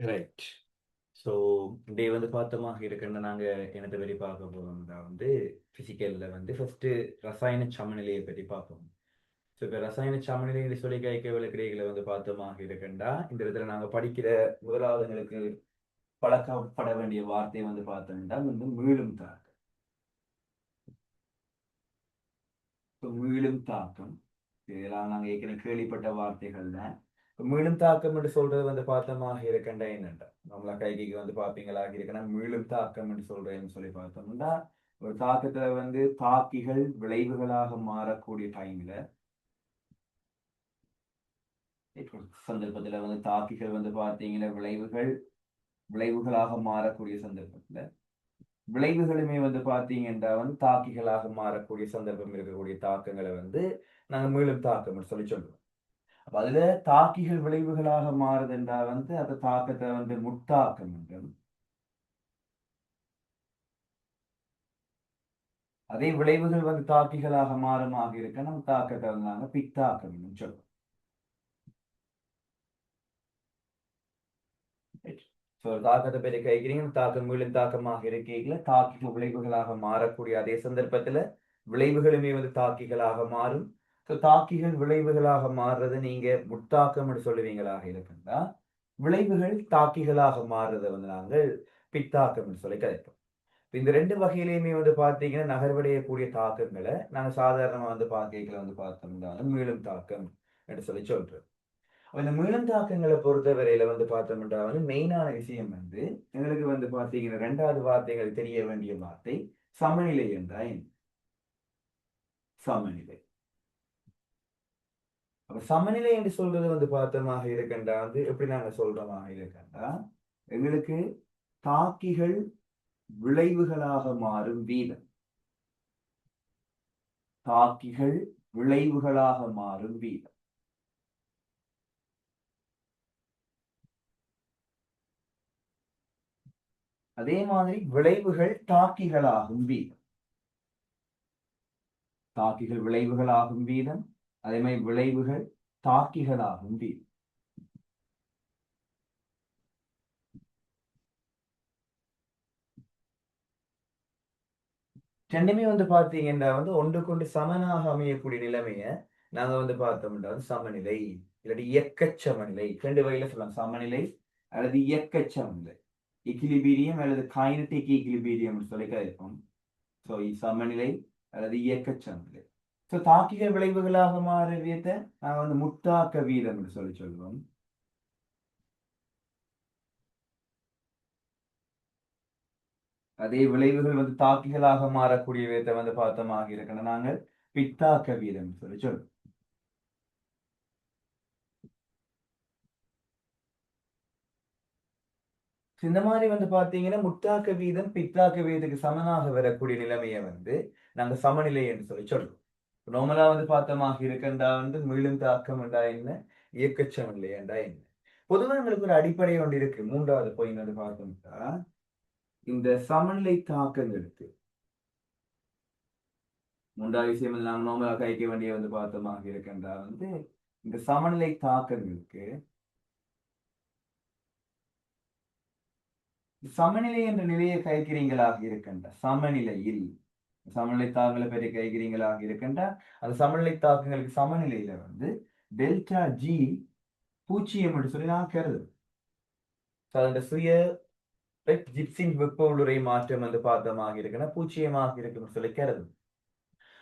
Right. So day வந்து பார்த்தோமாக இருக்குன்னு நாங்கள் என்னத்தை பற்றி பார்க்க போகிறோம்னா வந்து ஃபிசிக்கலில் வந்து ஃபஸ்ட்டு ரசாயன சமநிலையை பற்றி பார்ப்போம். ஸோ இப்போ ரசாயன சமநிலை சொல்லி கைக்க விளக்கடைகளை வந்து பார்த்தோமாக இருக்குண்டா இந்த விதத்தில் நாங்கள் படிக்கிற முதலாவதுங்களுக்கு பழக்கப்பட வேண்டிய வார்த்தை வந்து பார்த்தோம்னா வந்து மீளும் தாக்கம். இப்போ மீளும் தாக்கம் இதெல்லாம் நாங்கள் ஏற்கனவே கேள்விப்பட்ட வார்த்தைகள் தான். மீளும் தாக்கம் என்று சொல்றது வந்து பார்த்தோமாக இருக்கண்டா என்னண்டா நம்மளா கைக்கு வந்து பார்ப்பீங்களா இருக்கன்னா மீளும் தாக்கம் என்று சொல்றேன்னு சொல்லி பார்த்தோம்னா ஒரு தாக்கத்துல வந்து தாக்கிகள் விளைவுகளாக மாறக்கூடிய டைம்ல சந்தர்ப்பத்துல வந்து தாக்கிகள் வந்து பார்த்தீங்கன்னா விளைவுகளாக மாறக்கூடிய சந்தர்ப்பத்துல விளைவுகளுமே வந்து பார்த்தீங்கன்னா வந்து தாக்கிகளாக மாறக்கூடிய சந்தர்ப்பம் இருக்கக்கூடிய தாக்கங்களை வந்து நாங்க மீளும் தாக்கம் சொல்லி சொல்றோம். அப்ப அதுல தாக்கிகள் விளைவுகளாக மாறுதுன்றா வந்து அந்த தாக்கத்தை வந்து முட்டாக்கம் என்றும் அதே விளைவுகள் வந்து தாக்கிகளாக மாறுமாக இருக்க நம்ம தாக்கத்தை வந்து நாங்க பித்தாக்கம் என்று சொல்றோம். ஒரு தாக்கத்தை பற்றி கைக்கிறீங்க தாக்கம் மீளும் தாக்கமாக இருக்கீங்கள தாக்கிகள் விளைவுகளாக மாறக்கூடிய அதே சந்தர்ப்பத்துல விளைவுகளுமே வந்து தாக்கிகளாக மாறும். தாக்கிகள் விளைவுகளாக மாறுறது நீங்க முட்டாக்கம் என்று சொல்லுவீங்களாக இருக்குன்னா விளைவுகள் தாக்கிகளாக மாறுறதை வந்து நாங்கள் பித்தாக்கம் என்று சொல்லி கதைப்போம். இந்த ரெண்டு வகையிலையுமே வந்து பார்த்தீங்கன்னா நகர்வடையக்கூடிய தாக்கங்களை நாங்கள் சாதாரணமா வந்து பார்க்கல வந்து பார்த்தோம்னாலும் மீளும் தாக்கம் என்று சொல்லி சொல்றோம். இந்த மீளும் தாக்கங்களை பொறுத்தவரையில வந்து பார்த்தோம்னா வந்து மெயினான விஷயம் வந்து எங்களுக்கு வந்து பார்த்தீங்கன்னா ரெண்டாவது வார்த்தைகள் தெரிய வேண்டிய வார்த்தை சமநிலை என்றால் சமநிலை. அப்ப சமநிலை என்று சொல்றது வந்து பார்த்தோமாக இருக்கண்டா வந்து எப்படி நாங்க சொல்றோமாக இருக்கண்டா எங்களுக்கு தாக்கிகள் விளைவுகளாக மாறும் வீதம் தாக்கிகள் விளைவுகளாக மாறும் வீதம் அதே மாதிரி விளைவுகள் தாக்கிகளாகும் வீதம் தாக்கிகள் விளைவுகளாகும் வீதம் அதே மாதிரி விளைவுகள் தாக்கிகளாகும் வீதம். ரெண்டுமே வந்து பார்த்தீங்கன்னா வந்து ஒன்றுக்கொண்டு சமனாக அமையக்கூடிய நிலைமைய நாங்க வந்து பார்த்தோம்னா வந்து சமநிலை இல்லாட்டி இயக்கச் சமநிலை ரெண்டு வகையில சொல்லலாம் சமநிலை அல்லது இயக்கச் சமநிலை இக்லிபீரியம் அல்லது கைனடிக் ஈக்லிபீரியம் சொல்லி கருப்போம். ஸோ சமநிலை அல்லது இயக்கச் சமநிலை. ஸோ தாக்கிக விளைவுகளாக மாற வீதத்தை நாங்கள் வந்து முட்டாக்க வீதம் என்று சொல்லி சொல்லுவோம். அதே விளைவுகள் வந்து தாக்கிகளாக மாறக்கூடிய வீதத்தை வந்து பார்த்தோமாக இருக்கணும் நாங்கள் பித்தாக்க வீதம் சொல்லி சொல்லுவோம். இந்த மாதிரி வந்து பாத்தீங்கன்னா முட்டாக்க வீதம் பித்தாக்க வீதத்துக்கு சமனாக வரக்கூடிய நிலைமையை வந்து நாங்க சமநிலை என்று சொல்லி சொல்றோம். நார்மலா வந்து பார்த்தோமாக இருக்கண்டா வந்து மீளும் தாக்கம் என்றா என்ன இயக்க சமநிலை என்றா என்ன பொதுவாக எங்களுக்கு ஒரு அடிப்படை ஒன்று இருக்கு. மூன்றாவது பாயிண்ட் வந்து பார்த்தோம்னா இந்த சமநிலை தாக்கங்களுக்கு மூன்றாவது விஷயம் நாங்கள் நார்மலா கைக்க வேண்டிய வந்து பார்த்தோமாக இருக்கண்டா வந்து இந்த சமநிலை தாக்கங்களுக்கு சமநிலை என்ற நிலையை கைக்கிறீங்களாக இருக்கின்ற சமநிலையில் சமநிலை தாக்கங்களை பெரிய கைக்கிறீங்களாக இருக்கின்ற அந்த சமநிலை தாக்கங்களுக்கு சமநிலையில வந்து டெல்டா ஜி பூஜ்ஜியம் என்று சொல்லி நான் கருது. அதோட சுய ஜிப்சின் வெப்ப உள்ளுரை மாற்றம் வந்து பார்த்தமாக இருக்குன்னா பூஜ்ஜியமாக இருக்குன்னு சொல்லி கருது.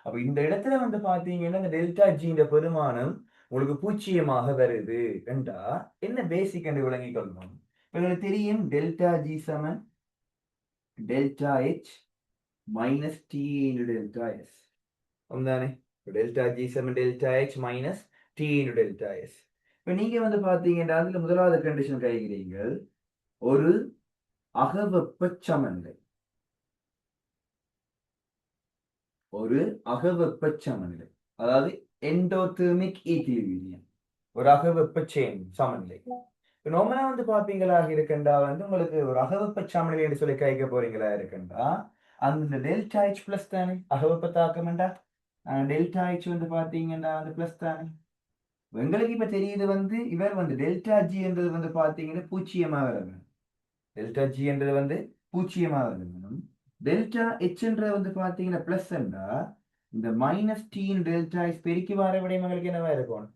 அப்ப இந்த இடத்துல வந்து பாத்தீங்கன்னா இந்த டெல்டா ஜின்ற பெருமானம் உங்களுக்கு பூஜ்ஜியமாக வருது என்றா என்ன பேசிக் என்று விளங்கிக் கொள்ளணும். உங்களுக்கு தெரியும் டெல்டா ஜி சமன் delta H minus T into delta S தானே. டெல்டா ஜி சமன் delta H minus T into delta S. இப்போ நீங்க வந்து பாத்தீங்கன்னா அதுல முதலாவது கண்டிஷன் கைகிறீர்கள் ஒரு அகவெப்ப சமநிலை ஒரு அகவெப்ப சமநிலை அதாவது எண்டோதெர்மிக் ஈக்லிபிரியம் ஒரு அகவெப்ப சமநிலை. நார்மலா வந்து பாப்பீங்களாக இருக்கண்டா வந்து உங்களுக்கு ஒரு அகவெப்ப சமநிலை என்று சொல்லி கைக்க போறீங்களா இருக்கண்டா அந்த டெல்டா ஹெச் பிளஸ் தானே அகவெப்ப தாக்கம்டா டெல்டா ஹெச் வந்து பாத்தீங்கன்னா அந்த பிளஸ் தானே. எங்களுக்கு இப்ப தெரியுது வந்து இவர் வந்து டெல்டா ஜி என்றது வந்து பாத்தீங்கன்னா பூச்சியமாக வேணும். டெல்டா ஜி என்றது வந்து பூச்சியமாக வேணும். டெல்டா ஹெச்ன்றது வந்து பாத்தீங்கன்னா பிளஸ் என்றா இந்த மைனஸ் டீன் டெல்டா எஸ் பெருக்கி வர விடையும் எங்களுக்கு என்னவா இருக்கும்?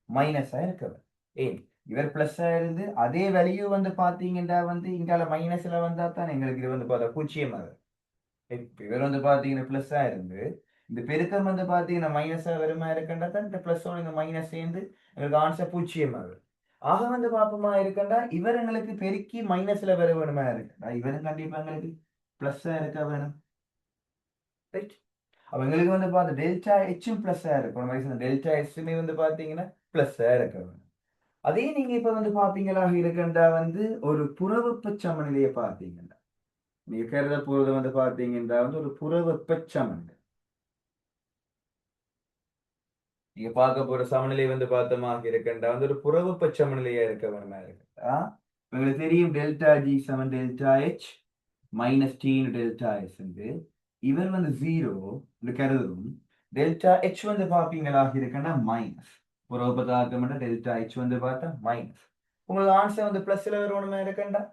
மைனஸா இருக்கவர். ஏன் இவர் பிளஸ்ஸா இருந்து அதே வேல்யூ வந்து பாத்தீங்கன்னா வந்து இங்கால மைனஸ்ல வந்தா தான் எங்களுக்கு இது வந்து பார்த்தா பூச்சியமாக. இப்ப இவர் வந்து பாத்தீங்கன்னா பிளஸ்ஸா இருந்து இந்த பெருக்கம் வந்து பாத்தீங்கன்னா மைனஸா வருமா இருக்கண்டா தான் இந்த பிளஸோட இந்த மைனஸ் சேர்ந்து எங்களுக்கு ஆன்சர் பூச்சியமாக. ஆக வந்து பாப்பமா இருக்கண்டா இவர் எங்களுக்கு பெருக்கி மைனஸ்ல வர வேணுமா இருக்குண்டா இவரும் கண்டிப்பா எங்களுக்கு பிளஸ்ஸா இருக்க வேணும். ரைட். அப்ப எங்களுக்கு வந்து பார்த்து டெல்டா ஹெச்சும் பிளஸ்ஸா இருக்கும். டெல்டா ஹெச்சுமே வந்து பாத்தீங்கன்னா பிளஸ்ஸா இருக்க வேணும். அதே நீங்க இப்ப வந்து பாப்பீங்களா இருக்கண்டா வந்து ஒரு புறவெப்ப சமநிலையை பார்த்தீங்கன்னா நீங்க கருத போறது வந்து பாத்தீங்கன்னா வந்து ஒரு புறவெப்ப சமநிலை. நீங்க பார்க்க போற சமநிலை வந்து பார்த்தோமா இருக்கண்டா வந்து ஒரு புறவெப்ப சமநிலையா இருக்க வேணுமா இருக்கா? உங்களுக்கு தெரியும் டெல்டா ஜி சமன் delta H minus T delta S இவர் வந்து ஜீரோ கருதும். டெல்டா ஹெச் வந்து பாப்பீங்களா இருக்குன்னா மைனஸ் புறவெப்பத்தாக்க டெல்டா ஹெச் வந்து பார்த்தா மைனஸ். உங்களுக்கு ஆன்சர் வந்து பிளஸ்ல வரணுமா இருக்கண்டா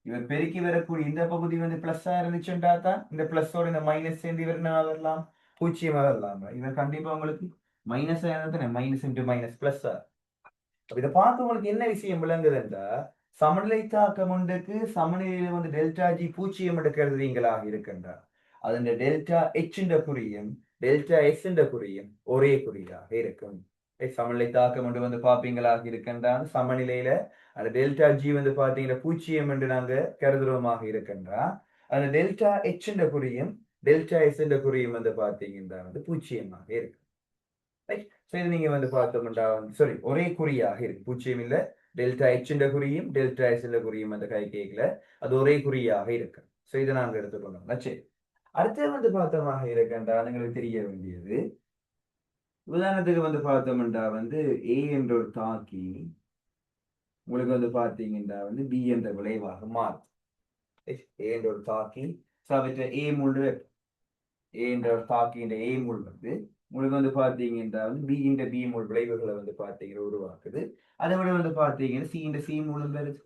இவர் பெருக்கி வரக்கூடிய இந்த பகுதி வந்து பிளஸ்ஸா இருந்துச்சுட்டா தான் இந்த பிளஸோட இந்த மைனஸ் சேர்ந்து இவர் என்ன வரலாம் பூஜ்ஜியமா வரலாம். இவர் கண்டிப்பா உங்களுக்கு மைனஸ் ஆனது மைனஸ் இன்டு மைனஸ் பிளஸ். அப்ப இதை பார்க்க உங்களுக்கு என்ன விஷயம் விளங்குதுன்றா சமநிலை தாக்கம் ஒன்றுக்கு சமநிலையில வந்து டெல்டா ஜி பூஜ்ஜியம் என்று கருதுறீங்களாக இருக்கின்றா அதன் டெல்டா எச் குறியும் டெல்டா எஸ் குறியும் ஒரே குறியாக இருக்கும். சமநிலை தாக்கம் ஒன்று வந்து பார்ப்பீங்களாக இருக்கின்றான் சமநிலையில அந்த டெல்டா ஜி வந்து பார்த்தீங்கன்னா பூஜ்ஜியம் என்று நாங்க கருதுறோமாக இருக்கின்றா அந்த டெல்டா எச் குறியும் டெல்டா எஸ் குறியும் வந்து பார்த்தீங்கன்னா வந்து பூஜ்ஜியமாக இருக்கு. இது நீங்க வந்து பார்த்தோம்னா சாரி ஒரே குறியாக இருக்கு பூஜ்ஜியம் இல்ல டெல்டா எச் குறியும் டெல்டா எஸ் குறியும் அந்த கை கேட்கல அது ஒரே குறியாக இருக்கு. ஸோ இதை நாங்க எடுத்துக்கொள்ளோம். சரி அடுத்து வந்து பார்த்தோமாக இருக்கின்றா எங்களுக்கு தெரிய வேண்டியது உதாரணத்துக்கு வந்து பார்த்தோம்னா வந்து ஏ என்ற ஒரு தாக்கி உங்களுக்கு வந்து பார்த்தீங்கன்னா வந்து பி என்ற விளைவாக மாறும். ஏ என்ற ஒரு தாக்கி ஏ மூன்று ஏ என்ற ஒரு தாக்கி என்ற ஏ மூல் வந்து உங்களுக்கு வந்து பார்த்தீங்கன்னா வந்து பி இந்த பி மூல் விளைவுகளை வந்து பார்த்தீங்கன்னா உருவாக்குது. அதை விட வந்து பார்த்தீங்கன்னா சி இந்த சி மூலம் வருது.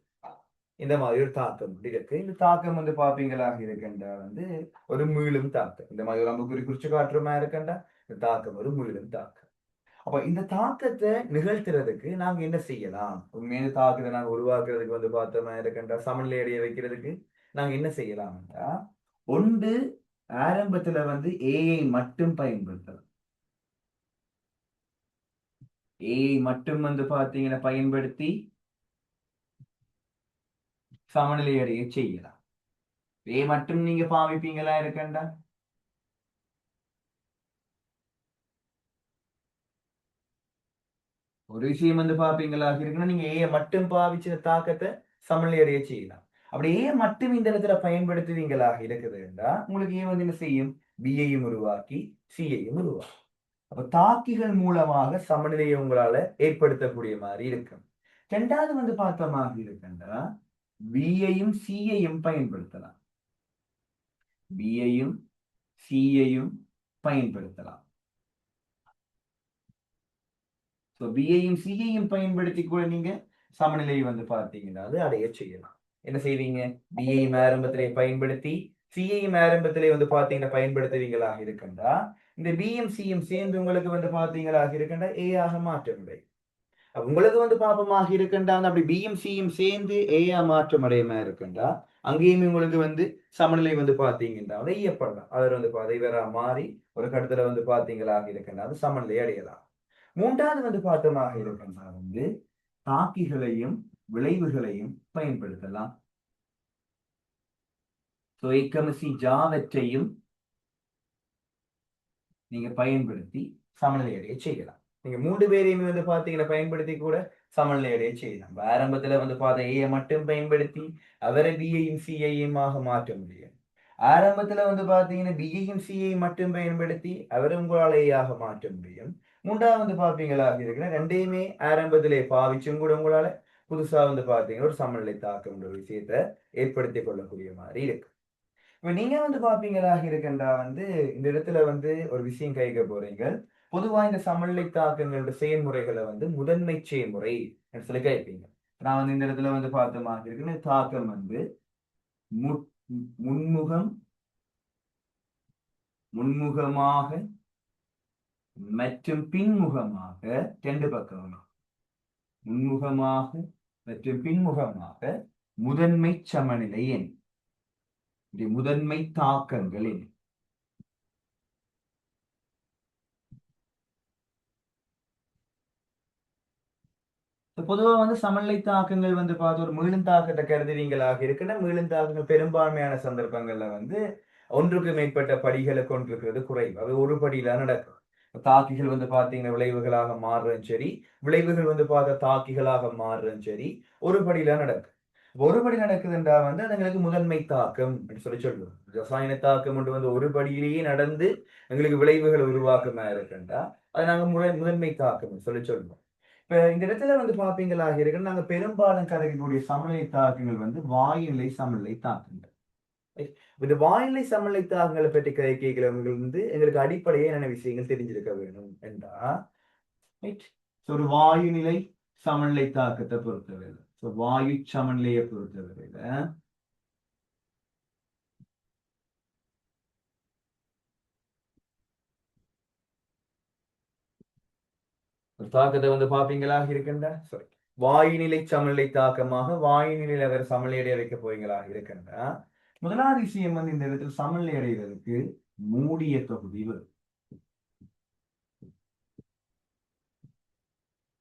இந்த மாதிரி ஒரு தாக்கம் இருக்கு. இந்த தாக்கம் வந்து பார்ப்பீங்களாக இருக்கின்றா வந்து ஒரு மீளும் தாக்கம் இந்த மாதிரி ஒரு அம்புக்குறி குறிச்சு காட்டுறமா இருக்கண்டா இந்த தாக்கம் ஒரு மீளும் தாக்கம். அப்ப இந்த தாக்கத்தை நிகழ்த்துறதுக்கு நாங்க என்ன செய்யலாம்? உண்மையான தாக்கத்தை நாங்க உருவாக்குறதுக்கு வந்து பார்த்தோமா இருக்கண்டா சமநிலை அடைய வைக்கிறதுக்கு நாங்க என்ன செய்யலாம்டா ஒன்று ஆரம்பத்துல வந்து ஏஐ மட்டும் பயன்படுத்தலாம். ஏஐ மட்டும் வந்து பாத்தீங்கன்னா பயன்படுத்தி சமநிலை அடைய செய்யலாம். ஏ மட்டும் நீங்க பாவிப்பீங்களா இருக்கண்டா ஒரு விஷயம் வந்து பாப்பீங்களா இருக்குன்னா நீங்க ஏ மட்டும் பாவிச்ச தாக்கத்தை சமநிலை அடைய செய்யலாம். அப்படி ஏ மட்டும் இந்த இடத்துல பயன்படுத்துவீங்களாக இருக்குதுன்னா உங்களுக்கு ஏ வந்து என்ன செய்யும் பியையும் உருவாக்கி சியையும் உருவாக்கும். அப்ப தாக்கிகள் மூலமாக சமநிலையை உங்களால ஏற்படுத்தக்கூடிய மாதிரி இருக்கும். ரெண்டாவது வந்து பார்த்தோமாக இருக்குன்னா பியையும் சியையும் பயன்படுத்தலாம். பியையும் சியையும் பயன்படுத்தலாம். பியையும் சியையும் பயன்படுத்தி கூட நீங்க சமநிலையை வந்து பார்த்தீங்கன்னா அது அடைய செய்யலாம். என்ன செய்வீங்க பியையும் ஆரம்பத்திலே பயன்படுத்தி சியையும் ஆரம்பத்திலே வந்து பார்த்தீங்கன்னா பயன்படுத்துவீங்களாக இருக்கண்டா இந்த பியும் சியும் சேர்ந்து உங்களுக்கு வந்து பார்த்தீங்களாக இருக்கண்டா ஏ ஆக மாற்ற முடியும். உங்களுக்கு வந்து பாப்பமாக இருக்குண்டா அப்படி பியும் சியும் சேர்ந்து ஏயா மாற்றம் அடையமா இருக்குண்டா அங்கேயுமே உங்களுக்கு வந்து சமநிலை வந்து பாத்தீங்கன்னா ஐயப்படலாம் அதில் வந்து இவரா மாறி ஒரு கட்டத்துல வந்து பாத்தீங்களாக இருக்குண்டா அது சமநிலை அடையலாம். மூன்றாவது வந்து பார்த்தோமாக இருக்குண்டா வந்து தாக்கிகளையும் விளைவுகளையும் பயன்படுத்தலாம். ஜாவற்றையும் நீங்க பயன்படுத்தி சமநிலை அடைய செய்யலாம். நீங்க மூன்று பேரையுமே வந்து பாத்தீங்கன்னா பயன்படுத்தி கூட சமநிலை அடைய செய்யலாம். ஆரம்பத்துல வந்து பார்த்த ஏ மட்டும் பயன்படுத்தி அவரை பியையும் சியையும் மாற்ற முடியும். ஆரம்பத்துல வந்து பாத்தீங்கன்னா பியையும் சியை மட்டும் பயன்படுத்தி அவரை உங்களால் ஏயாக மாற்ற முடியும். மூன்றாவது வந்து பாப்பீங்களா இருக்குன்னா ரெண்டையுமே ஆரம்பத்திலே பாவிச்சும் கூட உங்களால புதுசா வந்து பாத்தீங்கன்னா ஒரு சமநிலை தாக்கம் ஒரு விஷயத்த ஏற்படுத்திக் கொள்ளக்கூடிய மாதிரி இருக்கு. இப்ப நீங்க வந்து பாப்பீங்களாக இருக்கின்றா வந்து இந்த இடத்துல வந்து ஒரு விஷயம் கைக்க போறீங்க. பொதுவா இந்த சமநிலை தாக்கங்களோட செயல்முறைகளை வந்து முதன்மை செயல்முறை சொல்லி கேட்பீங்க. நான் வந்து இந்த இடத்துல வந்து பார்த்தமாக இருக்குன்னு தாக்கம் வந்து முன்முகம் முன்முகமாக மற்றும் பின்முகமாக ரெண்டு பக்கம் முன்முகமாக மற்றும் பின்முகமாக முதன்மை சமநிலை எண் முதன்மை தாக்கங்கள் எண். பொதுவா வந்து சமநிலை தாக்கங்கள் வந்து பார்த்து ஒரு மீளும் தாக்கத்தை கருதுவீங்களாக இருக்குன்னா மீளும் தாக்கங்கள் பெரும்பான்மையான சந்தர்ப்பங்கள்ல வந்து ஒன்றுக்கு மேற்பட்ட படிகளை கொண்டிருக்கிறது குறைவு. அது ஒரு படியில நடக்கும். தாக்கிகள் வந்து பார்த்தீங்கன்னா விளைவுகளாக மாறுறதும் சரி, விளைவுகள் வந்து பார்த்த தாக்கிகளாக மாறுறதும் சரி, ஒரு படியில நடக்கும். ஒரு படி நடக்குதுன்றா வந்து அது எங்களுக்கு முதன்மை தாக்கம் அப்படின்னு சொல்லி சொல்லுவோம். ரசாயன தாக்கம் ஒன்று வந்து ஒரு படியிலேயே நடந்து எங்களுக்கு விளைவுகள் உருவாக்கமா இருக்குன்றா அது நாங்க முதன்மை தாக்கம் சொல்லி சொல்லுவோம். இப்ப இந்த இடத்துல வந்து பாப்பீங்களாக இருக்கு நாங்க பெரும்பாலும் கதைக்கக்கூடிய சமநிலை தாக்கங்கள் வந்து வாயுநிலை சமநிலை தாக்கங்கள். இந்த வானிலை சமநிலை தாக்கங்களை பற்றி கேட்கிறவங்க வந்து எங்களுக்கு அடிப்படையே என்னென்ன விஷயங்கள் தெரிஞ்சிருக்க வேணும் என்றா ஒரு வாயுநிலை சமநிலை தாக்கத்தை பொறுத்தவரையில வாயு சமநிலையை பொறுத்தவரையில ஒரு தாக்கத்தை வந்து பாப்பீங்களாக இருக்கின்ற சாரி வாயுநிலை சமநிலை தாக்கமாக வாயுநிலையில் அவர் சமநிலையடைய வைக்க போறீங்களாக இருக்கின்ற முதலாவது விஷயம் வந்து இந்த இடத்துல சமநிலை அடைவதற்கு மூடிய தொகுதி வரும்.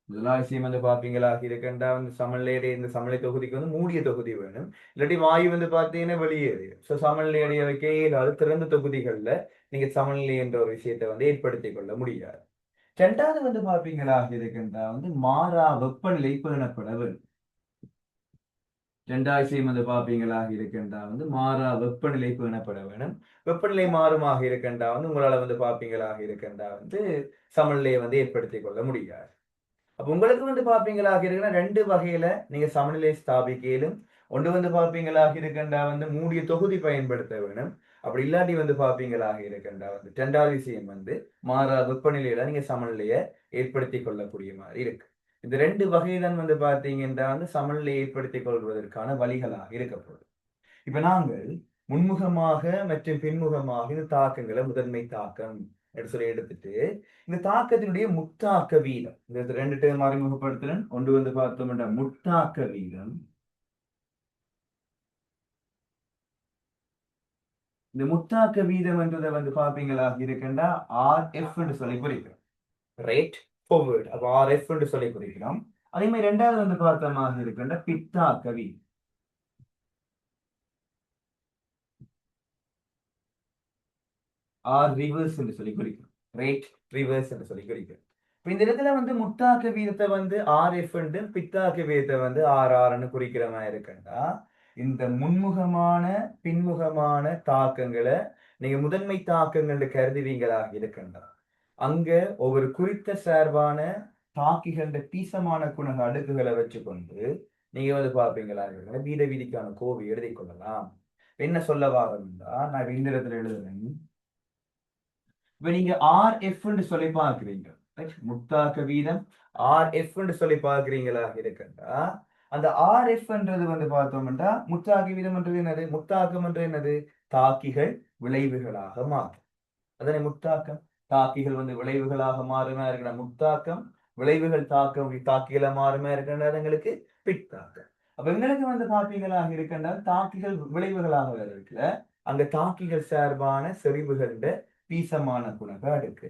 முதலாவது விஷயம் வந்து பாப்பீங்களாக இருக்கின்றா வந்து சமநிலையடைய இந்த சமநிலை தொகுதிக்கு வந்து மூடிய தொகுதி வேணும். இல்லாட்டி வாயு வந்து பார்த்தீங்கன்னா வெளியேறியும் ஸோ சமநிலை அடைய வைக்க இயலாது திறந்த தொகுதிகளில் நீங்க சமநிலை என்ற ஒரு விஷயத்தை வந்து ஏற்படுத்திக் கொள்ள முடியாது. ரெண்டாவது வந்து பாப்பீங்களாக இருக்கின்றா வந்து மாறா வெப்பநிலை பேணப்பட வேண்டும். ரெண்டாவது விஷயம் வந்து பாப்பீங்களாக இருக்கின்றா வந்து மாறா வெப்பநிலை பேணப்பட வேண்டும். வெப்பநிலை மாறுமாக இருக்கின்றா வந்து உங்களால வந்து பாப்பீங்களாக இருக்கின்றா வந்து சமநிலையை வந்து ஏற்படுத்திக் கொள்ள முடியாது. அப்ப உங்களுக்கு வந்து பாப்பீங்களாக இருக்குன்னா ரெண்டு வகையில நீங்க சமநிலை ஸ்தாபிக்கலும். ஒன்று வந்து பாப்பீங்களாக இருக்கின்றா வந்து மூடிய தொகுதி பயன்படுத்த வேணும். அப்படி இல்லாட்டி வந்து பாப்பீங்களாக இருக்கின்றா வந்து ரெண்டாவது விஷயம் வந்து மாறா வெப்பநிலையில நீங்க சமநிலையை ஏற்படுத்திக் கொள்ளக்கூடிய மாதிரி இருக்கு. இந்த ரெண்டு வகைதான் வந்து பாத்தீங்கன்னா வந்து சமநிலையை ஏற்படுத்திக் கொள்வதற்கான வழிகளாக இருக்க போகுது. இப்ப நாங்கள் முன்முகமாக மற்றும் பின்முகமாக இந்த தாக்கங்களை முதன்மை தாக்கம் என்று சொல்லி எடுத்துட்டு இந்த தாக்கத்தினுடைய முத்தாக்க வீதம் இந்த ரெண்டு டேர்ம் அறிமுகப்படுத்துறேன். ஒன்று வந்து பார்த்தோம்னா முத்தாக்க வீதம். இந்த முத்தாக்க வீதம் என்றதை வந்து பாப்பீங்களா இருக்கின்றா RF என்று சொல்லி குறிக்கிறோம். ரேட் ஃபார்வர்ட் அப்ப RF என்று சொல்லி குறிக்கிறோம். அதே மாதிரி ரெண்டாவது வந்து பார்த்தமாக இருக்கின்ற பித்தாக்க வீதம். ரிவர்ஸ் என்று சொல்லி குறிக்கிறோம். ரேட் ரிவர்ஸ் என்று சொல்லி குறிக்கிறோம். இப்ப இந்த இடத்துல வந்து முத்தாக்க வீதத்தை வந்து RF பித்தாக்க வீதத்தை வந்து RRன்னு குறிக்கிற மாதிரி இருக்குண்டா இந்த முன்முகமான பின்முகமான தாக்கங்களை நீங்க முதன்மை தாக்கங்கள் கருதுவீங்களாக இருக்கின்றா அங்க ஒவ்வொரு குறித்த சார்பான தாக்கிகள பீசமான குண அடுக்குகளை வச்சுக்கொண்டு நீங்க வந்து பார்ப்பீங்களா வீத வீதிக்கான கோவை எழுதி கொள்ளலாம். என்ன சொல்ல வாரம்டா நான் இந்த இடத்துல எழுதுறேன். இப்ப நீங்க RF சொல்லி பார்க்கிறீங்க முத்தாக்க வீதம் RF சொல்லி பார்க்கிறீங்களா இருக்குண்டா அந்த RFன்றது வந்து பார்த்தோம்னா முத்தாக்க வீதம் என்றது என்னது முத்தாக்கம் என்று என்னது தாக்கிகள் விளைவுகளாக மாறும். அதனை முத்தாக்கம் தாக்கிகள் வந்து விளைவுகளாக மாறுமா இருக்கிற முத்தாக்கம் விளைவுகள் தாக்கம் தாக்கிகளை மாறுமா இருக்கிறங்களுக்கு பித்தாக்கம். அப்ப எங்களுக்கு வந்து தாக்கிகளாக இருக்கின்றால் தாக்கிகள் விளைவுகளாக இருக்குல்ல அங்க தாக்கிகள் சார்பான செறிவுகள பீசமான குணகம் அடுக்கு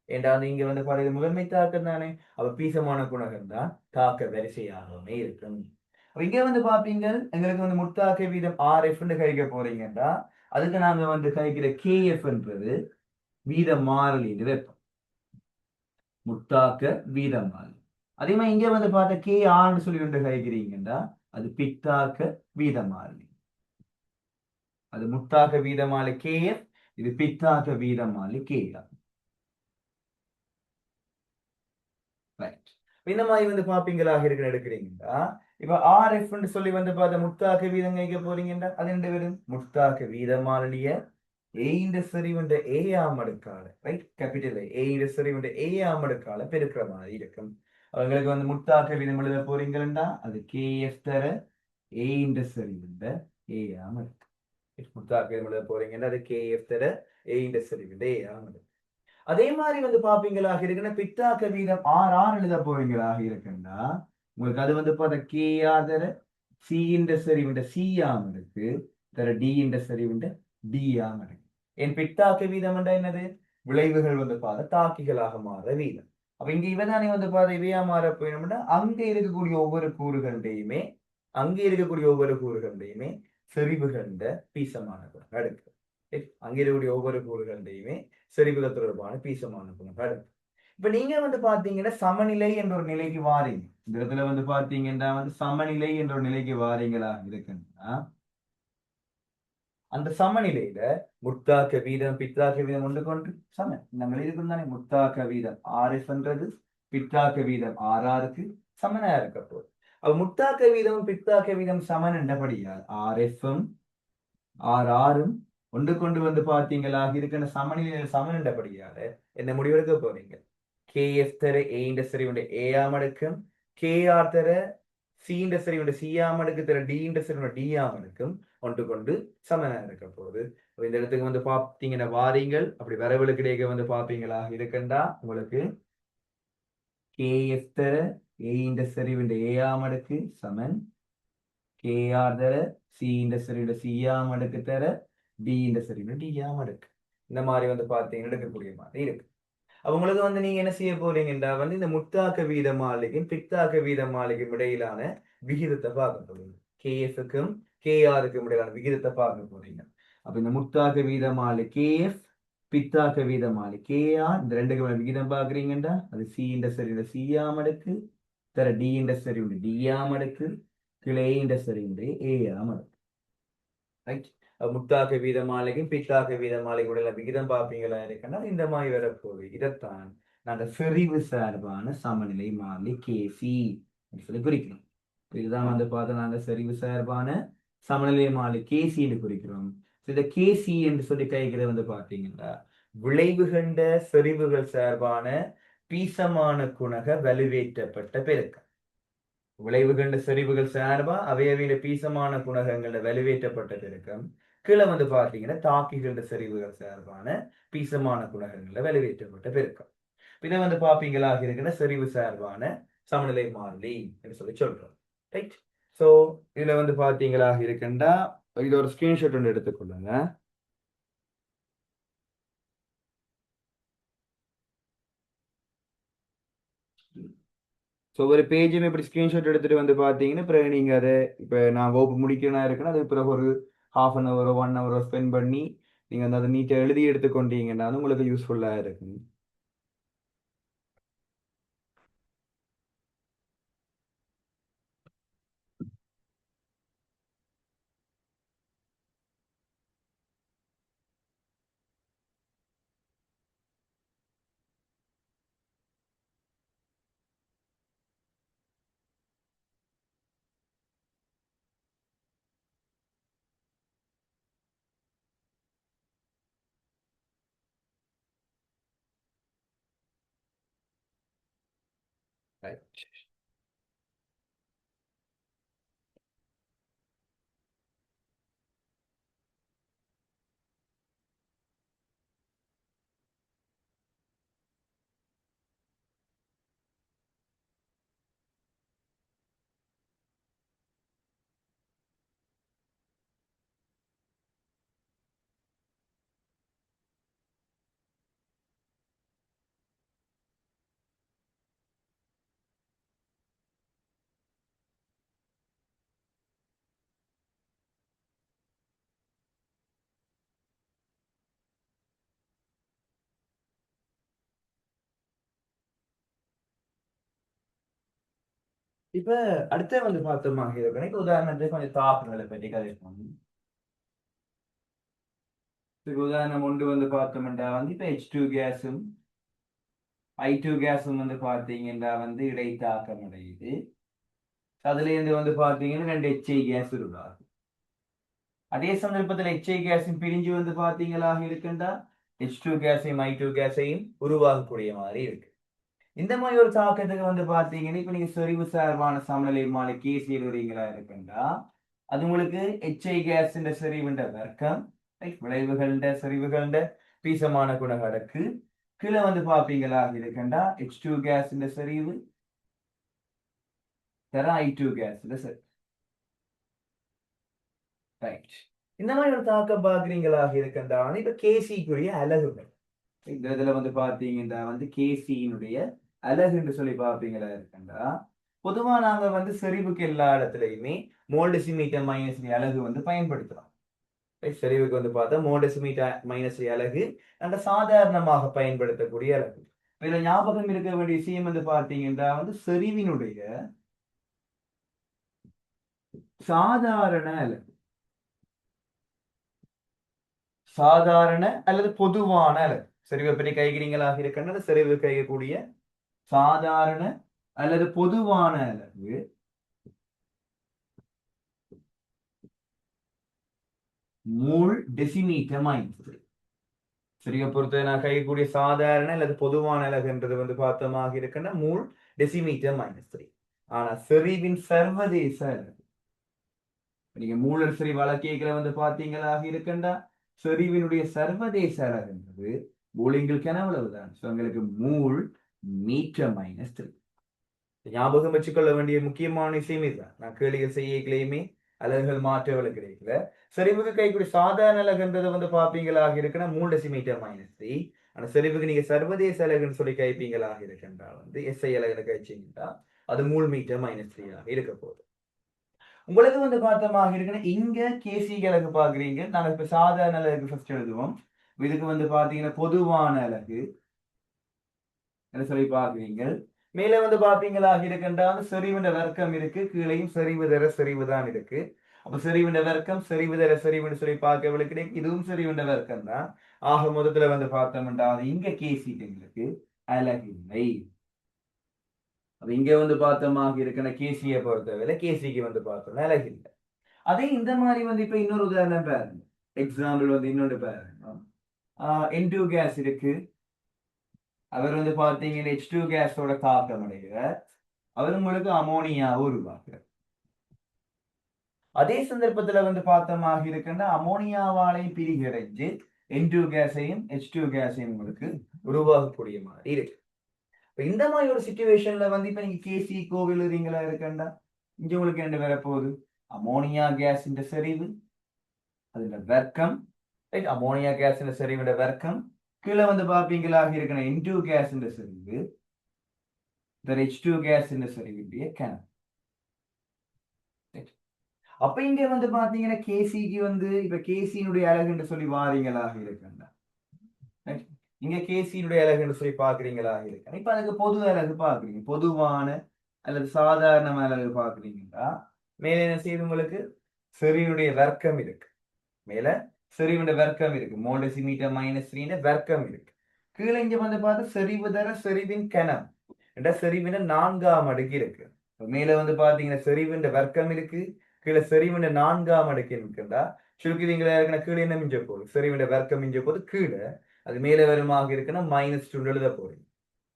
ஏண்டா நீங்க வந்து பாருங்க முதன்மை தாக்கம் தானே அப்ப பீசமான குணகம் தான் தாக்க வரிசையாகவே இருக்கும். இங்க வந்து பாப்பீங்க எங்களுக்கு வந்து முத்தாக்க வீதம் RFன்னு கழிக்க போறீங்கன்னா அதுக்கு நாங்க வந்து கழிக்கிற KFன்றது வீத மாறிலி வெப்பம் முத்தாக்க வீத மாறிலி. அதே மாதிரி இங்க வந்து பார்த்தா KRன்னு சொல்லி ஒன்று கழிக்கிறீங்கன்னா அது பித்தாக்க வீத மாறிலி. அது முத்தாக்க வீதமாலி KF இது பித்தாக்க வீதமாலி KR. ரைட் இந்த மாதிரி வந்து பாப்பீங்களாக இருக்கிற எடுக்கிறீங்கன்னா இப்ப RF ன்னு சொல்லி வந்து பார்த்த முத்தாக்க வீதம் கேட்க போறீங்கன்னா அது என்ன வரும்? முத்தாக்க வீதமாலிய ஏயின் செறிவுண்ட ஏயாம் அடுக்கால, ரைட், கேபிட்டல் ஏயின் செறிவுண்ட ஏயாம் அடுக்கால பெருக்கிற மாதிரி இருக்கும். அவங்களுக்கு வந்து முத்தாக்க வீதம் எழுத போறீங்கன்னா அது KF தர ஏயின் செறிவுண்ட ஏயாம் அடுக்கு. முத்தாக்க வீதம் எழுத போறீங்கன்னா அது KF தர ஏயின் செறிவுண்ட ஏயாம் அடுக்கு. அதே மாதிரி வந்து பாப்பீங்களாக இருக்குன்னா பித்தாக்க வீதம் ஆர் எழுத போறீங்களாக இருக்குன்னா உங்களுக்கு அது வந்து பார்த்தா KR தர சி இன்ற செறிவுண்ட சியாம் இருக்கு, தர டி என்ற செறிவுண்ட டியாம் இருக்கு. என் பித்தாக்க வீதம் என்றா என்னது? விளைவுகள் வந்து பார்த்த தாக்கிகளாக மாற வீதம். அப்ப இங்க இவதானே வந்து பார்த்த இவையா மாற போயிடும்னா அங்க இருக்கக்கூடிய ஒவ்வொரு கூறுகளையுமே செறிவுகண்ட பீசமான குணம் எடுக்கு. அங்கே இருக்கக்கூடிய ஒவ்வொரு கூறுகளையுமே செறிவுகள் தொடர்பான பீசமான குணம் எடுக்கு. இப்ப நீங்க வந்து பாத்தீங்கன்னா சமநிலை என்ற ஒரு நிலைக்கு வாரீங்க. இந்த இடத்துல வந்து பாத்தீங்கன்னா வந்து சமநிலை என்ற ஒரு நிலைக்கு வாரீங்களா இருக்குன்னா அந்த சமநிலையில முத்தாக்க வீதம் பித்தாக்க வீதம் ஒன்று கொண்டு சமன் நம்ம இருக்கும் தானே. முத்தாக்க வீதம் RF என்றது பித்தாக்க வீதம் RRக்கு சமனா இருக்க போகுது. அப்ப முத்தாக்க வீதமும் பித்தாக்க வீதம் சமன் என்றபடியால் RFம் RRம் ஒன்று கொண்டு வந்து பாத்தீங்களா இருக்கிற சமநிலையில சமன் என்றபடியால என்ன முடிவெடுக்க போறீங்க? KF தர A ന്റെ സെറിവുണ്ട് A ആം അടുക്കും KR தர C ന്റെ സെറിവുണ്ട് C ஆம் அடுக்கு தர D ന്റെ സെറിവുണ്ട് D ஆம் அடுக்கும் ஒன்று கொண்டு சமனா இருக்க போகுது. இந்த இடத்துக்கு வந்து பாத்தீங்கன்னா வாரீங்கள் அப்படி வரவுகளுக்கு இடையே வந்து பாப்பீங்களா இருக்கண்டா உங்களுக்கு KF தர A ന്റെ സെറിവുണ്ട് A ஆம் அடுக்கு சமன் KR தர C ന്റെ സെറിവുണ്ട് C ஆம் அடுக்கு தர D ന്റെ സെറിവുണ്ട് D ஆம் அடுக்கு. இந்த மாதிரி வந்து பாத்தீங்கன்னா எடுக்கக்கூடிய மாதிரி இருக்கு. அவங்களுக்கு வந்து நீங்க என்ன செய்ய போறீங்கன்னா வந்து இந்த முத்தாக்க வீத மாளிகையும் பித்தாக்க வீத மாளிகையும் இடையிலான விகிதத்தை பார்க்க போறீங்க. KF-க்கும் KR-க்கும் இடையிலான விகிதத்தை பார்க்க போறீங்க. அப்ப இந்த முத்தாக்க வீத மாளிகை KF, பித்தாக்க வீத மாளிகை KR, இந்த ரெண்டுக்கு விகிதம் பாக்குறீங்கன்னா அது C ன்ற சரி C ஆம் அடுக்கு தர D ன்ற சரி D ஆம் அடுக்கு கிளை ன்ற சரி A ஆம் அடுக்கு. ரைட், முத்தாக்க வீத மாளிகையும் பித்தாக்க வீத மாளிகையோட விகிதம் பார்ப்பீங்களா இருக்குன்னா இந்த மாதிரி வரப்போகுது. இதைத்தான் நாங்க செறிவு சார்பான சமநிலை மாறிலி கேசி சொல்லி குறிக்கிறோம். இதுதான் வந்து பார்த்தா நாங்க செறிவு சார்பான சமநிலை மாறிலி கேசி என்று குறிக்கிறோம். இந்த கேசி என்று சொல்லி கைகிறது வந்து பார்த்தீங்கன்னா விளைவுகண்ட செறிவுகள் சார்பான பீசமான குணக வலுவேற்றப்பட்ட பெருக்கம். விளைவு கண்ட செறிவுகள் சார்பா அவையவையில பீசமான குணகங்கள வலுவேற்றப்பட்ட பெருக்கம். கீழே வந்து பார்த்தீங்கன்னா தாக்கிகள செறிவுகள் சார்பான பீசமான குணகங்கள வலுவேற்றப்பட்ட பெருக்கம். இதை வந்து பார்ப்பீங்களாக இருக்கிற செறிவு சார்பான சமநிலை மாறிலி என்று சொல்லி சொல்றோம். ரைட், சோ இதுல வந்து பார்த்தீங்களாக இருக்குண்டா இது ஒரு ஸ்கிரீன்ஷாட் ஒன்று எடுத்துக்கொள்ளுங்க. ஸோ ஒரு பேஜுமே இப்படி ஸ்க்ரீன்ஷாட் எடுத்துட்டு வந்து பார்த்தீங்கன்னா பிறகு நீங்கள் அதை இப்போ நான் வகுப்பு முடிக்கிறனா இருக்குன்னா அது பிறகு ஒரு ½ ஹவரோ 1 ஹவரோ ஸ்பெண்ட் பண்ணி நீங்கள் வந்து அதை நீட்டாக எழுதி எடுத்துக்கொண்டீங்கன்னா அது உங்களுக்கு யூஸ்ஃபுல்லாக இருக்கும். இப்ப அடுத்த வந்து பார்த்தோமா எனக்கு உதாரணத்துக்கு கொஞ்சம் தாக்குதலை பற்றி கதைப்போம். இப்போ உதாரணம் ஒன்று வந்து பார்த்தோம்னா வந்து இப்போ H2 கேஸும் I2 கேஸும் வந்து பார்த்தீங்கன்னா வந்து இடைத்தாக்கம் அடையுது. அதுல இருந்து வந்து பாத்தீங்கன்னா 2 HI கேஸ் உருவாகும். அதே சந்தர்ப்பத்தில் HI கேஸின் பிரிஞ்சு வந்து பாத்தீங்களாக இருக்குண்டா H2 கேஸையும் I2 கேஸையும் உருவாகக்கூடிய மாதிரி இருக்கு. இந்த மாதிரி ஒரு தாக்கத்துக்கு வந்து பாத்தீங்கன்னா இப்ப நீங்க செறிவு சார்பான சமநிலை மாலை கேசி எழுதுறீங்களா இருக்குண்டா அது உங்களுக்கு HI கேஸ் செறிவுண்ட வர்க்கம் விளைவுகள செறிவுகள பீசமான குணகடக்கு கீழே வந்து பாப்பீங்களாக இருக்குண்டா H2 கேஸ் செறிவு தர I2 கேஸ் செறிவு. ரைட். இந்த மாதிரி ஒரு தாக்கம் பாக்குறீங்களாக இருக்குண்டா இப்ப கேசிக்குரிய அலகுகள் இந்த இதுல வந்து பாத்தீங்கன்னா வந்து கேசியினுடைய அலகு என்று சொல்லி பாப்பீங்களா இருக்குண்டா பொதுவா நாங்க வந்து செறிவுக்கு எல்லா இடத்துலயுமே மோல் டெசிமீட்டர் மைனஸ் அலகு வந்து பயன்படுத்துறோம். செறிவுக்கு வந்து பார்த்தா மோல் டெசிமீட்டர் மைனஸ் அலகு நாங்க சாதாரணமாக பயன்படுத்தக்கூடிய அலகு. இதுல ஞாபகம் இருக்க வேண்டிய விஷயம் வந்து பாத்தீங்கன்னா வந்து செறிவினுடைய சாதாரண அலகு சாதாரண அல்லது பொதுவான அலகு செறிவை பற்றி கைகிறீங்களாக இருக்கின்ற செறிவு கையக்கூடிய சாதாரண அல்லது பொதுவான அலகு மூல் டெசிமீட்டர் மைனஸ் சரியை பொறுத்த நான் கையக்கூடிய சாதாரண அல்லது பொதுவான அலகுன்றது வந்து பார்த்தமாக இருக்குன்னா மூல் டெசிமீட்டர் மைனஸ் 3. ஆனா செறிவின் சர்வதேச அலகு நீங்க மூலர் செறிவு வழக்கேக்கிற வந்து பாத்தீங்களாக இருக்குண்டா செறிவினுடைய சர்வதேச அலகுன்றது மூலிங்களுக்கு எவ்வளவுதான் எங்களுக்கு மூல் மீட்டர் மைனஸ் 3. ஞாபகம் வச்சுக்கொள்ள வேண்டிய முக்கியமான விஷயம் இதுதான். நான் கேள்விகள் செய்யலையுமே அலகுகள் மாற்றவள கிடைக்கல. செறிவுக்கு கைக்கூடிய சாதாரண அலகுன்றது வந்து பாப்பீங்களாக இருக்குன்னா மூல் டெசிமீட்டர் மைனஸ் 3. ஆனா செறிவுக்கு நீங்க சர்வதேச அலகுன்னு சொல்லி கைப்பீங்களாக இருக்குன்றா வந்து SI அலகுல கைச்சிங்கன்னா அது மூல் மீட்டர் மைனஸ் 3 ஆக இருக்க போகுது. உங்களுக்கு வந்து பார்த்தமாக இருக்குன்னா இங்க கேசி அலகு பாக்குறீங்க. நாங்க இப்ப சாதாரண அலகு ஃபர்ஸ்ட் எழுதுவோம். இதுக்கு வந்து பாத்தீங்கன்னா பொதுவான அலகு என்ன சொல்லி பாக்குறீங்க. மேலே வந்து பாப்பீங்களாக இருக்கின்றால் செறிவுண்ட வர்க்கம் இருக்கு, கீழையும் செறிவு தர செறிவு தான் இருக்கு. அப்ப செறிவுண்ட வர்க்கம் செறிவு தர செறிவுன்னு சொல்லி பார்க்க கிடைக்கும். இதுவும் செறிவுண்ட வர்க்கம் தான். ஆக முதல்ல வந்து பார்த்தோம்னா இங்க கேசிங்களுக்கு அலகு இல்லை. அப்ப இங்க வந்து பார்த்தோமாக இருக்கிற கேசியை பொறுத்தவரை கேசிக்கு வந்து பார்த்தோம்னா அலகு இல்லை. அதே இந்த மாதிரி வந்து இப்ப இன்னொரு உதாரணம் பாருங்க. எக்ஸாம்பிள் வந்து இன்னொன்று பாருங்க. N2 கேஸ் இருக்கு. அவர் வந்து பார்த்தீங்கன்னா H2 கேஸோட தாக்கம் அடைகிறார். அவர் உங்களுக்கு அமோனியாவை உருவாக்குறார். அதே சந்தர்ப்பத்துல வந்து பார்த்தமாக இருக்குன்னா அமோனியாவாலையும் பிரிகடைஞ்சு N2 கேஸையும் H2 கேஸையும் உங்களுக்கு உருவாகக்கூடிய மாதிரி இருக்கு. இந்த மாதிரி ஒரு சிச்சுவேஷன்ல வந்து இப்ப நீங்க கேசி கோவிலுறீங்களா இருக்கண்டா இங்க உங்களுக்கு என்ன வரப்போகுது அமோனியா கேஸ் செறிவு அதுல வர்க்கம் அமோனியா கேஸ் செறிவுட வர்க்கம் கீழே வந்து பாப்பீங்களாக இருக்கிற N2 கேஸ் செறிவு H2 கேஸ் செறிவுடைய கணம். அப்ப இங்க வந்து பாத்தீங்கன்னா கேசிக்கு வந்து இப்ப கேசியினுடைய அழகுன்னு சொல்லி வாரீங்களாக இருக்கண்டா இங்க கேசியினுடைய அழகுன்னு சொல்லி பாக்குறீங்களாக இருக்கு. இப்ப அதுக்கு பொது அழகு பாக்குறீங்க பொதுவான அல்லது சாதாரண அழகு பாக்குறீங்கன்னா மேல என்ன செய்யுது உங்களுக்கு செறிவுடைய வர்க்கம் இருக்கு. மேல செறிவுடைய வர்க்கம் இருக்கு. மோல் டெசிமீட்டர் மைனஸ் 3 வர்க்கம் இருக்கு. கீழே இங்க வந்து பார்த்தா செறிவு தர செறிவின் கணம் என்ற செறிவின 4ஆம் அடுக்கு இருக்கு. மேல வந்து பாத்தீங்கன்னா செறிவின் வர்க்கம் இருக்கு. கீழே செறிவின் 4ஆம் அடுக்கு இருக்குண்டா சுருக்குவீங்களா இருக்குன்னா கீழே என்ன மிஞ்ச போகுது செறிவின் வர்க்கம் மிஞ்ச போது கீழே அது மேல வருமாக இருக்குன்னா -2 எழுத போறீங்க.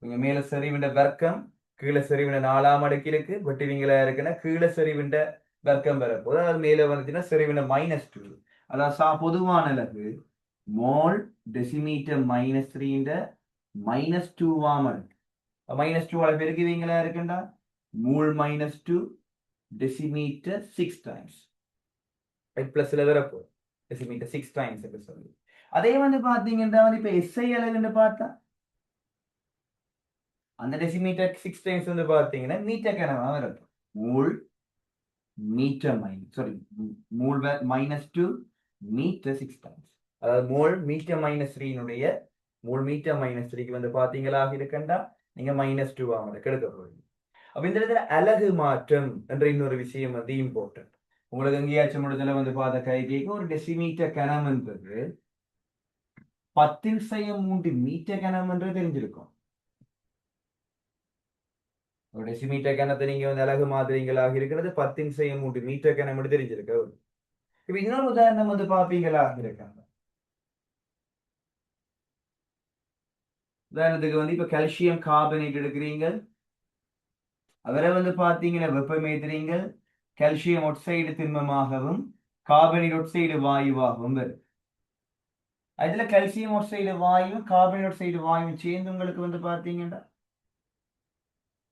நீங்க மேல செறிவின் வர்க்கம் கீழே செறிவின் 4ஆம் அடுக்கு இருக்கு. வெட்டுவீங்களா இருக்குன்னா கீழே செறிவின் வர்க்கம் வரப்போது அது மேல வந்துச்சுன்னா செறிவின் -2. அதான் பொதுவான அலகு மோல் டெசிமீட்டர் -3 -2ஆம் அடுக்கு -2 பெருக்குவீங்களா இருக்குண்டா மூல் -2 டெசிமீட்டர் 6 டைம்ஸ் பிளஸ்ல வரப்போ டெசிமீட்டர் 6 டைம்ஸ் என்று சொல்லி அதே வந்து பாத்தீங்கன்னா வந்து இப்ப SI அலகுன்னு பார்த்தா அந்த டெசிமீட்டர் 6 டைம்ஸ் வந்து பாத்தீங்கன்னா மீட்டர் கணவா வரப்போ மூல் மீட்டர் மூல் -2 மீட்டர் 6 டைம்ஸ் அதாவது மூல் மீட்டர் -3 மூல் மீட்டர் -3க்கு வந்து பாத்தீங்களாக இருக்கண்டா நீங்க -2 எடுக்க போறீங்க. அப்ப இந்த இடத்துல அலகு மாற்றம் என்ற இன்னொரு விஷயம் வந்து இம்பார்ட்டன்ட். உங்களுக்கு எங்கேயாச்சும் இடத்துல வந்து பார்த்த கைக்கு ஒரு டெசிமீட்டர் கணம் என்பது 10⁻³ மீட்டர் கணம் என்று தெரிஞ்சிருக்கும். ஒரு டெசிமீட்டர் கணத்தை நீங்க வந்து அலகு மாதிரிங்களாக இருக்கிறது 10 மீட்டர் கணம் மட்டும் தெரிஞ்சிருக்கு. இப்ப இன்னொரு உதாரணம் வந்து பாப்பீங்களாக இருக்காங்க. உதாரணத்துக்கு வந்து இப்ப கால்சியம் கார்பனேட் எடுக்கிறீங்க, அவரை வந்து பாத்தீங்கன்னா வெப்பமேத்துறீங்க, கால்சியம் ஒட்சைடு திண்மமாகவும் கார்பனேட் ஒட்சைடு வாயுவாகவும் வரும். அதுல கால்சியம் ஒட்சைடு வாயுவும் கார்பனேட் ஒட்சைடு வாயுவும் சேர்ந்து உங்களுக்கு வந்து பாத்தீங்கன்னா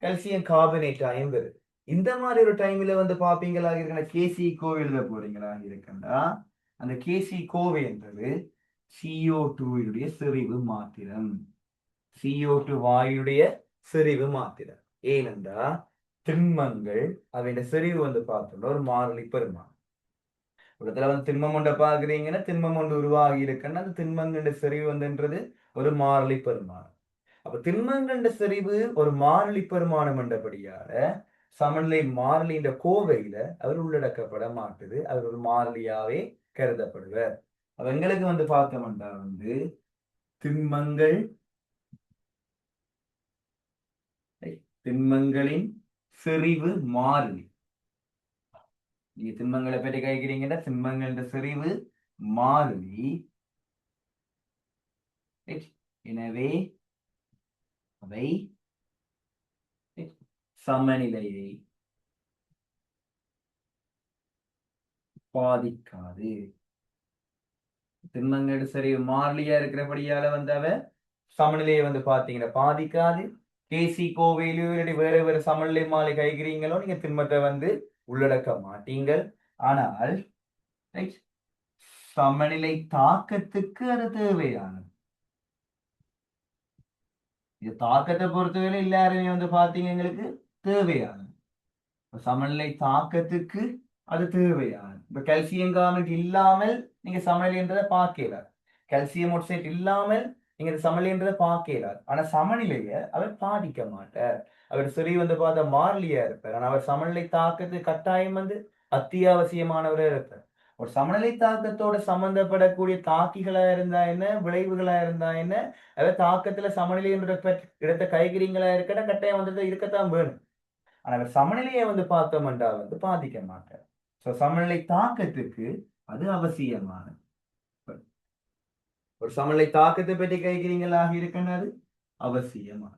கால்சியம் கார்பனேட் ஆயும் வரும். இந்த மாதிரி ஒரு டைம்ல வந்து பாப்பீங்களா இருக்கிற கேசி கோவை எழுத போறீங்களா இருக்கண்டா, அந்த கேசி கோவை என்பது CO2 செறிவு மாத்திரம். CO2 வாயுடைய செறிவு மாத்திரம். ஏனென்றா திண்மங்கள் அவையோட செறிவு வந்து பார்த்தோம்னா ஒரு மாறிலி பெருமானம். இடத்துல வந்து திண்மம் ஒன்றை பாக்குறீங்கன்னா திண்மம் ஒன்று உருவாகி இருக்குன்னா அந்த திண்மங்களோட செறிவு வந்துன்றது ஒரு மாறிலி பெருமானம். அப்ப திண்மங்களோட செறிவு ஒரு மாறிலி பெருமானம் என்றபடியால சமநிலை மாறிலின்ற கோவையில அவர் உள்ளடக்கப்பட மாட்டுது. அவர் ஒரு மாறிலியாவே கருதப்படுவார். அப்ப எங்களுக்கு வந்து பார்த்தோம்னா வந்து திண்மங்கள் திண்மங்களின் செறிவு மாறிலி. நீங்க திண்மங்களை பற்றி கேட்கிறீங்கன்னா திண்மங்களின் செறிவு மாறிலி. எனவே அவை சமநிலையை பாதிக்காது. திண்மங்களோட செறிவு மாறிலியா இருக்கிறபடியால வந்து அவ சமநிலையை வந்து பாத்தீங்கன்னா பாதிக்காது. கேசி கோவையிலோ இல்லாட்டி வேற வேற சமநிலை மாலை கைக்கிறீங்களோ நீங்க திண்மத்தை வந்து உள்ளடக்க மாட்டீங்க. ஆனால் சமநிலை தாக்கத்துக்கு அது தேவையானது. இது தாக்கத்தை பொறுத்தவரை எல்லாருமே வந்து பாத்தீங்க எங்களுக்கு தேவையானது. சமநிலை தாக்கத்துக்கு அது தேவையானது. இப்ப கால்சியம் கார்பனேட் இல்லாமல் நீங்க சமநிலைன்றதை பார்க்கல, கால்சியம் ஒட்சைட் இல்லாமல் நீங்க சமநிலைன்றதை பார்க்கல. ஆனா சமநிலையை அவர் பாதிக்க மாட்டார். அவர் சரி வந்து பார்த்த மாறிலியா இருப்பார். ஆனா அவர் சமநிலை தாக்கத்து கட்டாயம் வந்து அத்தியாவசியமானவரா இருப்பார். ஒரு சமநிலை தாக்கத்தோட சம்பந்தப்படக்கூடிய தாக்கிகளா இருந்தா என்ன, விளைவுகளா இருந்தா என்ன, அதாவது தாக்கத்துல சமநிலை என்ற இடத்தை கைகிறீங்களா இருக்கட்ட கட்டாயம் வந்து இருக்கத்தான் வேணும். ஆனா அவர் சமநிலையை வந்து பார்த்தோம் என்றால் வந்து பாதிக்க மாட்டார். சோ சமநிலை தாக்கத்துக்கு அது அவசியமானது. ஒரு சமநிலை தாக்கத்தை பற்றி கைக்கிறீங்களாக இருக்குன்னு அது அவசியமானது.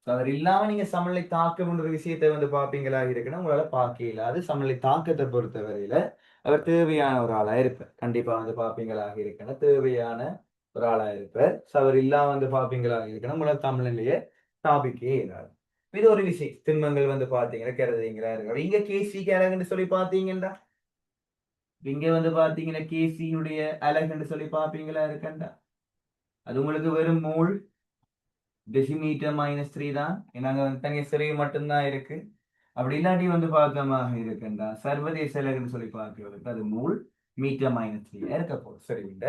அவர் இல்லாம நீங்க சமநிலை தாக்கம் ஒரு விஷயத்தை வந்து பார்ப்பீங்களா இருக்குன்னா உங்களால பார்க்க இயலாது. சமநிலை தாக்கத்தை பொறுத்த வரையில அவர் தேவையான ஒரு ஆளா இருப்பார். கண்டிப்பா வந்து பார்ப்பீங்களாக இருக்குன்னா தேவையான ஒரு ஆளா இருப்பார். அவர் இல்லாம வந்து பார்ப்பீங்களாக இருக்குன்னா உங்களால தமிழ்நிலையை ஸ்தாபிக்கவே இயலாது. இது ஒரு விஷயம். திண்மங்கள் வந்து பாத்தீங்கன்னா கருதுறீங்களா இருக்கு. இங்க கேசி அழகுன்னு சொல்லி பாத்தீங்கன்னா இங்க வந்து பாத்தீங்கன்னா கேசியுடைய அழகுன்னு சொல்லி பாப்பீங்களா இருக்கண்டா, அது உங்களுக்கு வெறும் மூல் டெசிமீட்டர் -3 தான். நாங்க வந்து தனிய சிறிய மட்டும்தான் இருக்கு. அப்படி இல்லாட்டி வந்து பார்த்தோமாக இருக்குண்டா சர்வதேச அலகுன்னு சொல்லி பார்க்கிறதுக்கு அது மூல் மீட்டர் -3 இருக்க போகுது. சரி, இந்த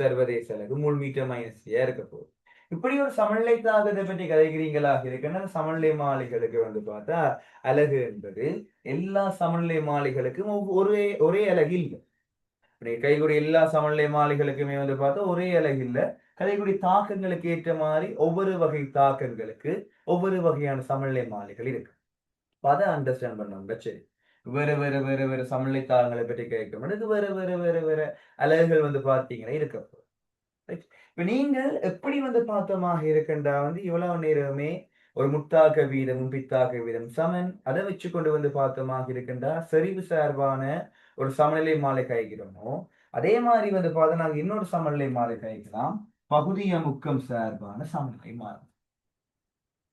சர்வதேச அலகு மூல் மீட்டர் -3 இருக்க போகுது. இப்படி ஒரு சமநிலை தாக்கத்தை பற்றி கதைக்கிறீங்களாக இருக்குன்னா சமநிலை மாளிகளுக்கு வந்து பார்த்தா அலகு என்பது எல்லா சமநிலை மாளிகளுக்கும் ஒரே ஒரே அலகு இல்லை. கைகுடி எல்லா சமநிலை மாளிகளுக்குமே வந்து பார்த்தா ஒரே அலகு இல்லை. கதைக்குடி தாக்கங்களுக்கு ஏற்ற மாதிரி ஒவ்வொரு வகை தாக்கங்களுக்கு ஒவ்வொரு வகையான சமநிலை மாளிகள் இருக்கு. அதை அண்டர்ஸ்டாண்ட் பண்ணவங்க சரி வேற வேற வேற வேற சமநிலை தாக்கங்களை பற்றி கேட்கும் இது வேற வேற வேற வேற அலகுகள் வந்து பார்த்தீங்கன்னா இருக்க போகுது. இப்ப நீங்கள் எப்படி வந்து பார்த்தோமாக இருக்கின்றா வந்து இவ்வளவு நேரமே ஒரு முத்தாக்க வீதமும் பித்தாக்க வீதம் சமன் அதை வச்சு கொண்டு வந்து பார்த்தோமாக இருக்கின்றா செறிவு சார்பான ஒரு சமநிலை மாலை கைக்கிறோமோ அதே மாதிரி வந்து பார்த்தா நாங்க இன்னொரு சமநிலை மாலை கைக்கலாம் பகுதிய முக்கம் சார்பான சமநிலை மாலை.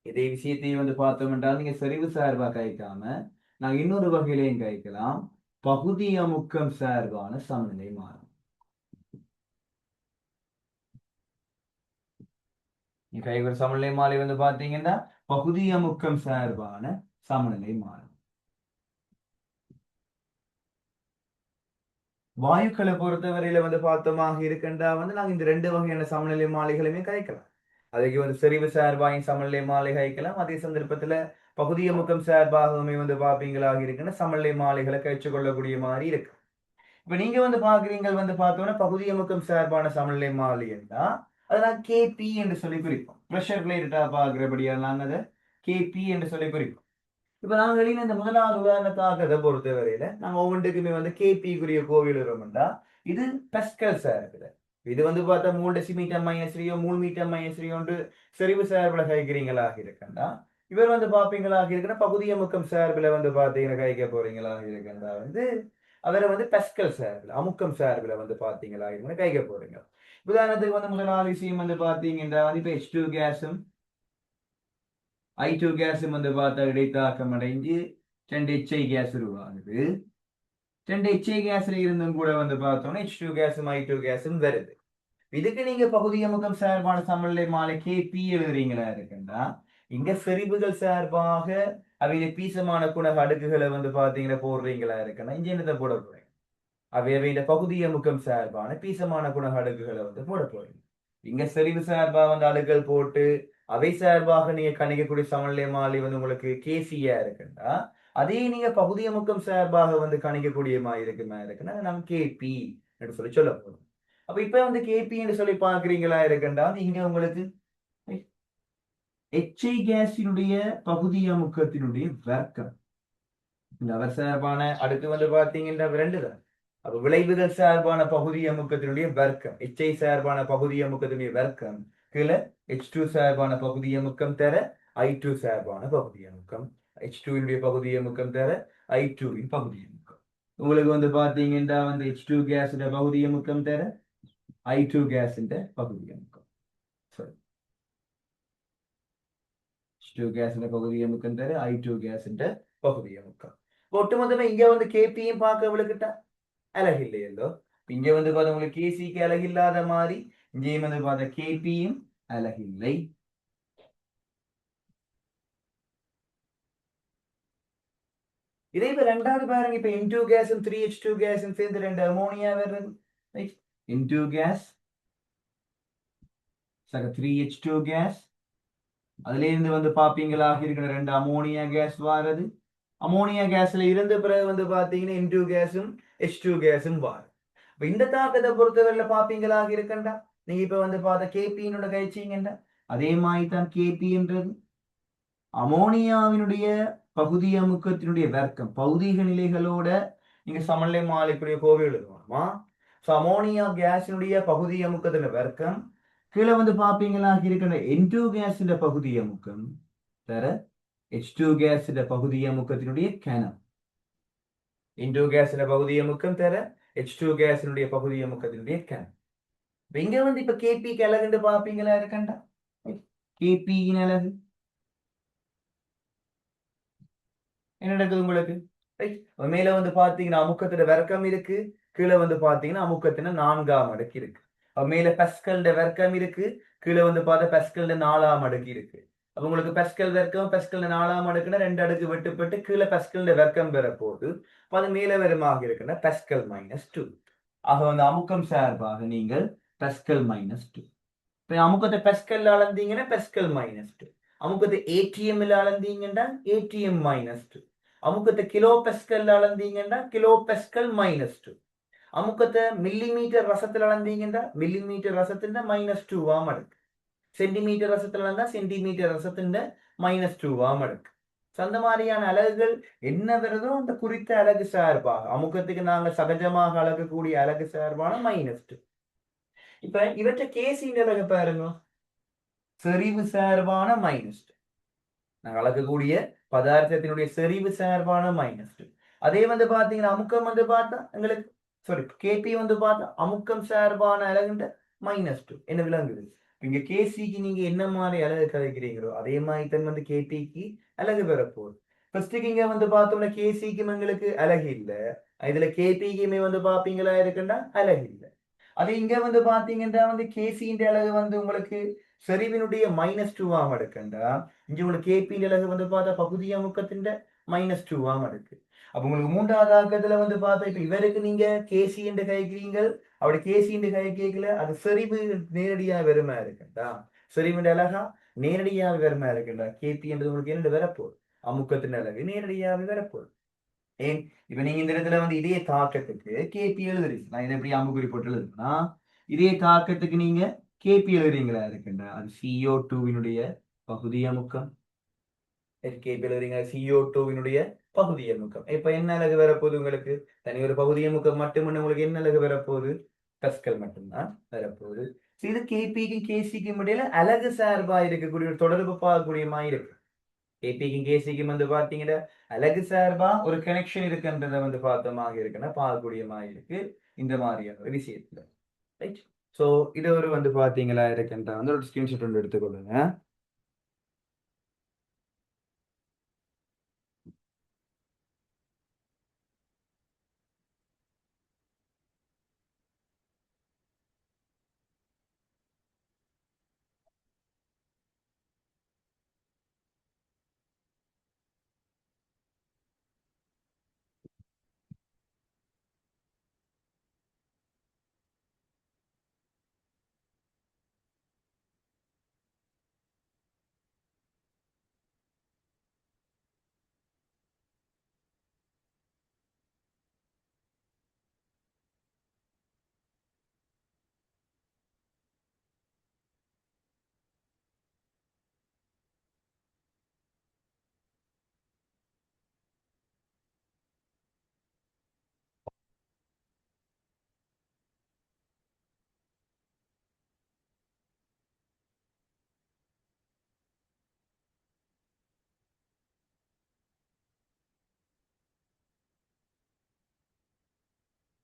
இதே விஷயத்தையும் வந்து பார்த்தோம் என்றால் நீங்க செறிவு சார்பா கைக்காம நாங்க இன்னொரு வகையிலையும் கைக்கலாம் பகுதிய முக்கம் சார்பான சமநிலை மாலை. கைவர் சமநிலை மாலை வந்து பாத்தீங்கன்னா பகுதிய முக்கம் சார்பான சமநிலை மாலை. வாயுக்களை பொறுத்தவரையில வந்து பார்த்தோமாக இருக்கின்றா வந்து நாங்க இந்த ரெண்டு வகையான சமநிலை மாலைகளுமே கழிக்கலாம். அதுக்கு வந்து செறிவு சார்பாயின் சமநிலை மாலை கழிக்கலாம். அதே சந்தர்ப்பத்துல பகுதிய முக்கம் சார்பாகவுமே வந்து பாப்பீங்களாக இருக்குன்னா சமநிலை மாலைகளை கழிச்சு கொள்ளக்கூடிய மாதிரி இருக்கு. இப்ப நீங்க வந்து பாக்குறீங்க வந்து பார்த்தோம்னா பகுதிய முக்கம் சார்பான சமநிலை மாலை என்றா அதெல்லாம் கேபி என்று சொல்லி குறிப்போம். ப்ரெஷர் ரிலேட்டடா பார்க்கிறபடியால் நாங்கள் அதை கேபி என்று சொல்லி குறிப்போம். இப்ப நாங்கள் இந்த முதலாவது உதாரணத்தாக இதை பொறுத்த வரையில நாங்க ஒவ்வொன்றுக்குமே கேபிக்குரிய கோவில் வரும்டா இது பெஸ்கல் சார்புல. இது பார்த்தா 3 டெசிமீட்டர்-3 3 மீட்டர்-3 செறிவு சார்பில் கைக்கிறீங்களாக இருக்கண்டா. இவர் பாப்பீங்களாக இருக்கிற பகுதிய முக்கம் சார்பில் பாத்தீங்கன்னா கைக்க போறீங்களாக இருக்கண்டா அவரை பெஸ்கல் சார்பில் அமுக்கம் சார்பில் பாத்தீங்களா கைக்க போறீங்க. உதாரணத்துக்கு முதலாவது விஷயம் பாத்தீங்கன்னா இப்ப H2 கேஸும் I2 கேஸும் பார்த்தா இடைத்தாக்கம் அடைஞ்சு 2 HI கேஸ் உருவாகுது. 2 HI கேஸ்ல இருந்தும் கூட பார்த்தோம்னா H2 கேஸும் I2 கேஸும் வருது. இதுக்கு நீங்க பகுதி அமுக்கம் சார்பான சமநிலை மாலை KP எழுதுறீங்களா இருக்குண்டா இங்க செறிவுகள் சார்பாக அவையில பீசமான குணக அடுக்குகளை பாத்தீங்கன்னா போடுறீங்களா இருக்குன்னா இங்க என்னத்தை போட போறீங்க? அவைய பகுதி அமுக்கம் சார்பான பீசமான குணக அடுக்குகளை போட போறீங்க. இங்க செறிவு சார்பா அடுக்குகள் போட்டு அவை சார்பாக நீங்க கணிக்கக்கூடிய சமநிலை மாறி உங்களுக்கு கேசியா இருக்குண்டா அதே நீங்க பகுதி அமுக்கம் சார்பாக கணிக்கக்கூடிய மாதிரி இருக்குன்னா நம்ம கேபி என்று சொல்லி சொல்ல போறோம். அப்ப இப்ப கேபி என்று சொல்லி பாக்குறீங்களா இருக்குண்டா இங்க உங்களுக்கு HI கேஸினுடைய பகுதி அமுக்கத்தினுடைய வர்க்கம் இந்த அவர் சார்பான அடுத்து பாத்தீங்கன்னா 2 தான். அப்ப விளைவுகள் சார்பான பகுதி அமுக்கத்தினுடைய வர்க்கம் HI சார்பான பகுதி அமுக்கத்தினுடைய வர்க்கம் கீழே H2 சார்பான பகுதி அமுக்கம் தர I2 சார்பான பகுதி அமுக்கம் H2 பகுதி அமுக்கம் தர I2 பகுதி அமுக்கம். உங்களுக்கு பாத்தீங்கன்னா H2 கேஸ் பகுதி அமுக்கம் தர I2 கேஸ் பகுதி அமுக்கம். சரி, H2 கேஸ் பகுதி அமுக்கம் தர I2 கேஸ் பகுதி அமுக்கம். ஒட்டுமொத்தமா இங்க கேபியும் பார்க்க விழுக்கிட்டா அழகு இல்லையோ. இங்க பார்த்தா உங்களுக்கு கேசிக்கு அழகு இல்லாத மாதிரி இங்கேயும் பார்த்தா கேபியும் அழகு இல்லை. இதே இப்ப ரெண்டாவது பாருங்க. இப்ப N2 கேஸும் 3H2 கேஸும் சேர்ந்து 2 அமோனியா வருது. N2 கேஸ் 3H2 கேஸ் அதுல இருந்து பாப்பீங்களாக இருக்கிற 2 அமோனியா கேஸ் வாரது. அமோனியா கேஸ்ல இருந்த பிறகு பாத்தீங்கன்னா N2 கேஸும் H2 கேஸும் வாரு. இந்த தாக்கத்தை பொறுத்தவரையில பாப்பீங்களாக இருக்கண்டா நீங்க இப்ப பார்த்த கேபியினோட கழிச்சீங்கண்டா அதே மாதிரி தான் கேபின்றது அமோனியாவினுடைய பகுதி அமுக்கத்தினுடைய வர்க்கம் பௌதீக நிலைகளோட நீங்க சமநிலை மாலைக்குரிய கோவை எழுதுவாமா. அமோனியா கேஸினுடைய பகுதி அமுக்கத்தின வர்க்கம் கீழே பாப்பீங்களாக இருக்கின்ற N2 கேஸின் பகுதி அமுக்கம் தர H2 கேஸின் பகுதி அமுக்கத்தினுடைய கணம் N2 கேஸின் பகுதி அமுக்கம் தர H2 கேஸினுடைய பகுதி அமுக்கத்தினுடைய கணம். இங்க இப்ப கேபிக்கு அழகுன்னு பாப்பீங்களா இருக்கண்டா கேபியின் அழகு என்ன நடக்குது உங்களுக்கு? மேல பாத்தீங்கன்னா அமுக்கத்துல வர்க்கம் இருக்கு, கீழே பாத்தீங்கன்னா அமுக்கத்தின 4ஆம் அடுக்கு இருக்கு. மேல பெஸ்கல்ட வர்க்கம் இருக்கு, கீழே பார்த்தா பெஸ்கல்ட 4ஆம் அடுக்கு இருக்கு. அப்ப உங்களுக்கு பெஸ்கல் வர்க்கம் பெஸ்கல்ட 4ஆம் அடுக்குன்னா 2 அடுக்கு வெட்டுப்பட்டு கீழே பெஸ்கல்ட வர்க்கம் பெற போது அது மேல வருமாக இருக்குன்னா பெஸ்கல் -2. ஆக அமுக்கம் சார்பாக நீங்கள் பெஸ்கல் -2. இப்ப அமுக்கத்தை பெஸ்கல் அளந்தீங்கன்னா பெஸ்கல் -2. அமுக்கத்தை ATM அளந்தீங்கன்னா ATM -2. அமுக்கத்தை கிலோ பெஸ்கல் அளந்தீங்கன்னா கிலோ பெஸ்கல் -2. அமுக்கத்தை மில்லிமீட்டர் ரசத்தில் அளந்தீங்கன்னா மில்லிமீட்டர் ரசத்தின் -2ஆம் அடுக்கு. சென்டிமீட்டர் ரசத்தில் அளந்தா சென்டிமீட்டர் ரசத்தின் -2ஆம் அடுக்கு. அந்த மாதிரியான அலகுகள் என்ன வருதோ அந்த குறித்த அலகு சார்பாக அமுக்கத்துக்கு நாங்கள் சகஜமாக அளக்கக்கூடிய அலகு சார்பான -2. இப்ப இவற்றை கேசியின் அலகு பாருங்க செறிவு சார்பான -2. நாங்கள் அளக்கக்கூடிய பதார்த்தத்தினுடைய செறிவு சார்பான -2. அதே பாத்தீங்கன்னா அமுக்கம் பார்த்தா எங்களுக்கு கேபி பார்த்தா அமுக்கம் சார்பான அலகுன்ற -2 என்ன விளங்குது. இங்க கேசிக்கு நீங்க என்ன மாதிரி அலகு கதைக்கிறீங்களோ அதே மாதிரி தான் கேபிக்கு அலகு பெறப்போகுது. ஃபர்ஸ்ட்டுக்கு இங்க பார்த்தோம்னா கேசிக்கும் எங்களுக்கு அலகு இல்லை, இதுல கேபிக்குமே பாப்பீங்களா இருக்குன்னா அலகு இல்லை. அது இங்க பாத்தீங்கன்னா கேசியின் அலகு உங்களுக்கு செறிவினுடைய -2ஆம் அடுக்குண்டா இங்க உங்களுக்கு கேபி அலகு பார்த்தா பகுதி அமுக்கத்தின் -2ஆம் அடுக்கு. அப்ப உங்களுக்கு மூன்றாவது ஆக்கத்துல பார்த்தா இப்ப இவருக்கு நீங்க கேசி என்று கைக்கிறீங்க, அப்படி கேசி என்று கை கேட்கல அது செறிவு நேரடியா வெறுமா இருக்குண்டா செறிவு அழகா நேரடியாக வெறுமா இருக்குண்டா கேபி என்றது உங்களுக்கு என்ன வரப்போகுது அமுக்கத்தின் அழகு நேரடியாக வரப்போகுது. ஏன் இப்ப நீங்க இந்த இடத்துல இதே தாக்கத்துக்கு கேபி எழுதுறீங்க, நான் இதை எப்படி அம்புக்குறி போட்டு எழுதுனா இதே தாக்கத்துக்கு நீங்க கேபி எழுதுறீங்களா இருக்கின்ற அது CO2வினுடைய பகுதி அமுக்கம். கேபி எழுதுறீங்க CO2வினுடைய பகுதி அமுக்கம். இப்ப என்ன அலகு வரப்போகுது உங்களுக்கு? தனி ஒரு பகுதி அமுக்கம் மட்டும் உங்களுக்கு என்ன அலகு வரப்போகுது? பஸ்கல் மட்டும்தான் வரப்போகுது. இது கேபிக்கும் கேசிக்கும் இடையில அலகு சார்பா இருக்கக்கூடிய ஒரு தொடர்பு பார்க்கக்கூடியமா இருக்கு. கேபிக்கும் கேசிக்கும் வந்து பாத்தீங்கன்னா அலகு சார்பா ஒரு கனெக்ஷன் இருக்குன்றத வந்து பார்த்தமாக இருக்குன்னா பார்க்கக்கூடியமா இருக்கு இந்த மாதிரியான ஒரு விஷயத்துல. ரைட். ஸோ இது ஒரு வந்து பாத்தீங்களா இருக்கின்ற வந்து ஒரு ஸ்கிரீன்ஷாட் ஒன்று எடுத்துக்கொள்ளுங்க.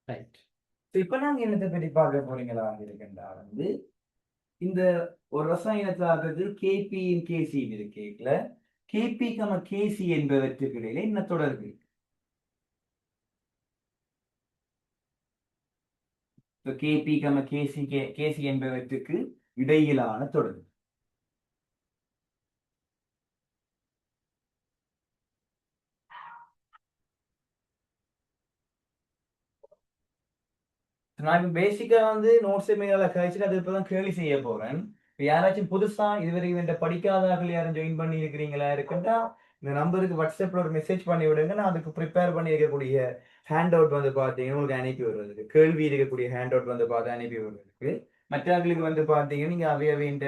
ரைட். இப்ப நாங்க என்னத்தை பற்றி பார்க்க போறீங்களா இருக்கின்றா வந்து இந்த ஒரு ரசாயனத்தாக்குறது கேபியின் கேசியின் இருக்கேக்கல கேபி கம கேசி என்பவற்றுக்கு இடையில என்ன தொடர்பு? கேபி கம கேசி கேசி என்பவற்றுக்கு இடையிலான தொடர்பு. நான் இப்ப பேசிக்கா வந்து நோட்ஸ் மேல கழிச்சுட்டு அது இப்பதான் கேள்வி செய்ய போறேன். இப்ப யாராச்சும் புதுசா இதுவரைக்கும் இந்த படிக்காதவர்கள் யாரும் ஜாயின் பண்ணி இருக்கிறீங்களா இருக்குன்னா இந்த நம்பருக்கு வாட்ஸ்அப்ல ஒரு மெசேஜ் பண்ணி விடுங்க. நான் அதுக்கு ப்ரிப்பேர் பண்ணி இருக்கக்கூடிய ஹேண்ட் அவுட் வந்து பாத்தீங்கன்னா உங்களுக்கு அனுப்பி விடுறதுக்கு கேள்வி இருக்கக்கூடிய ஹேண்ட் அவுட் வந்து பார்த்து அனுப்பி விடுறதுக்கு மற்றவர்களுக்கு வந்து பாத்தீங்கன்னா நீங்க அவையவே இந்த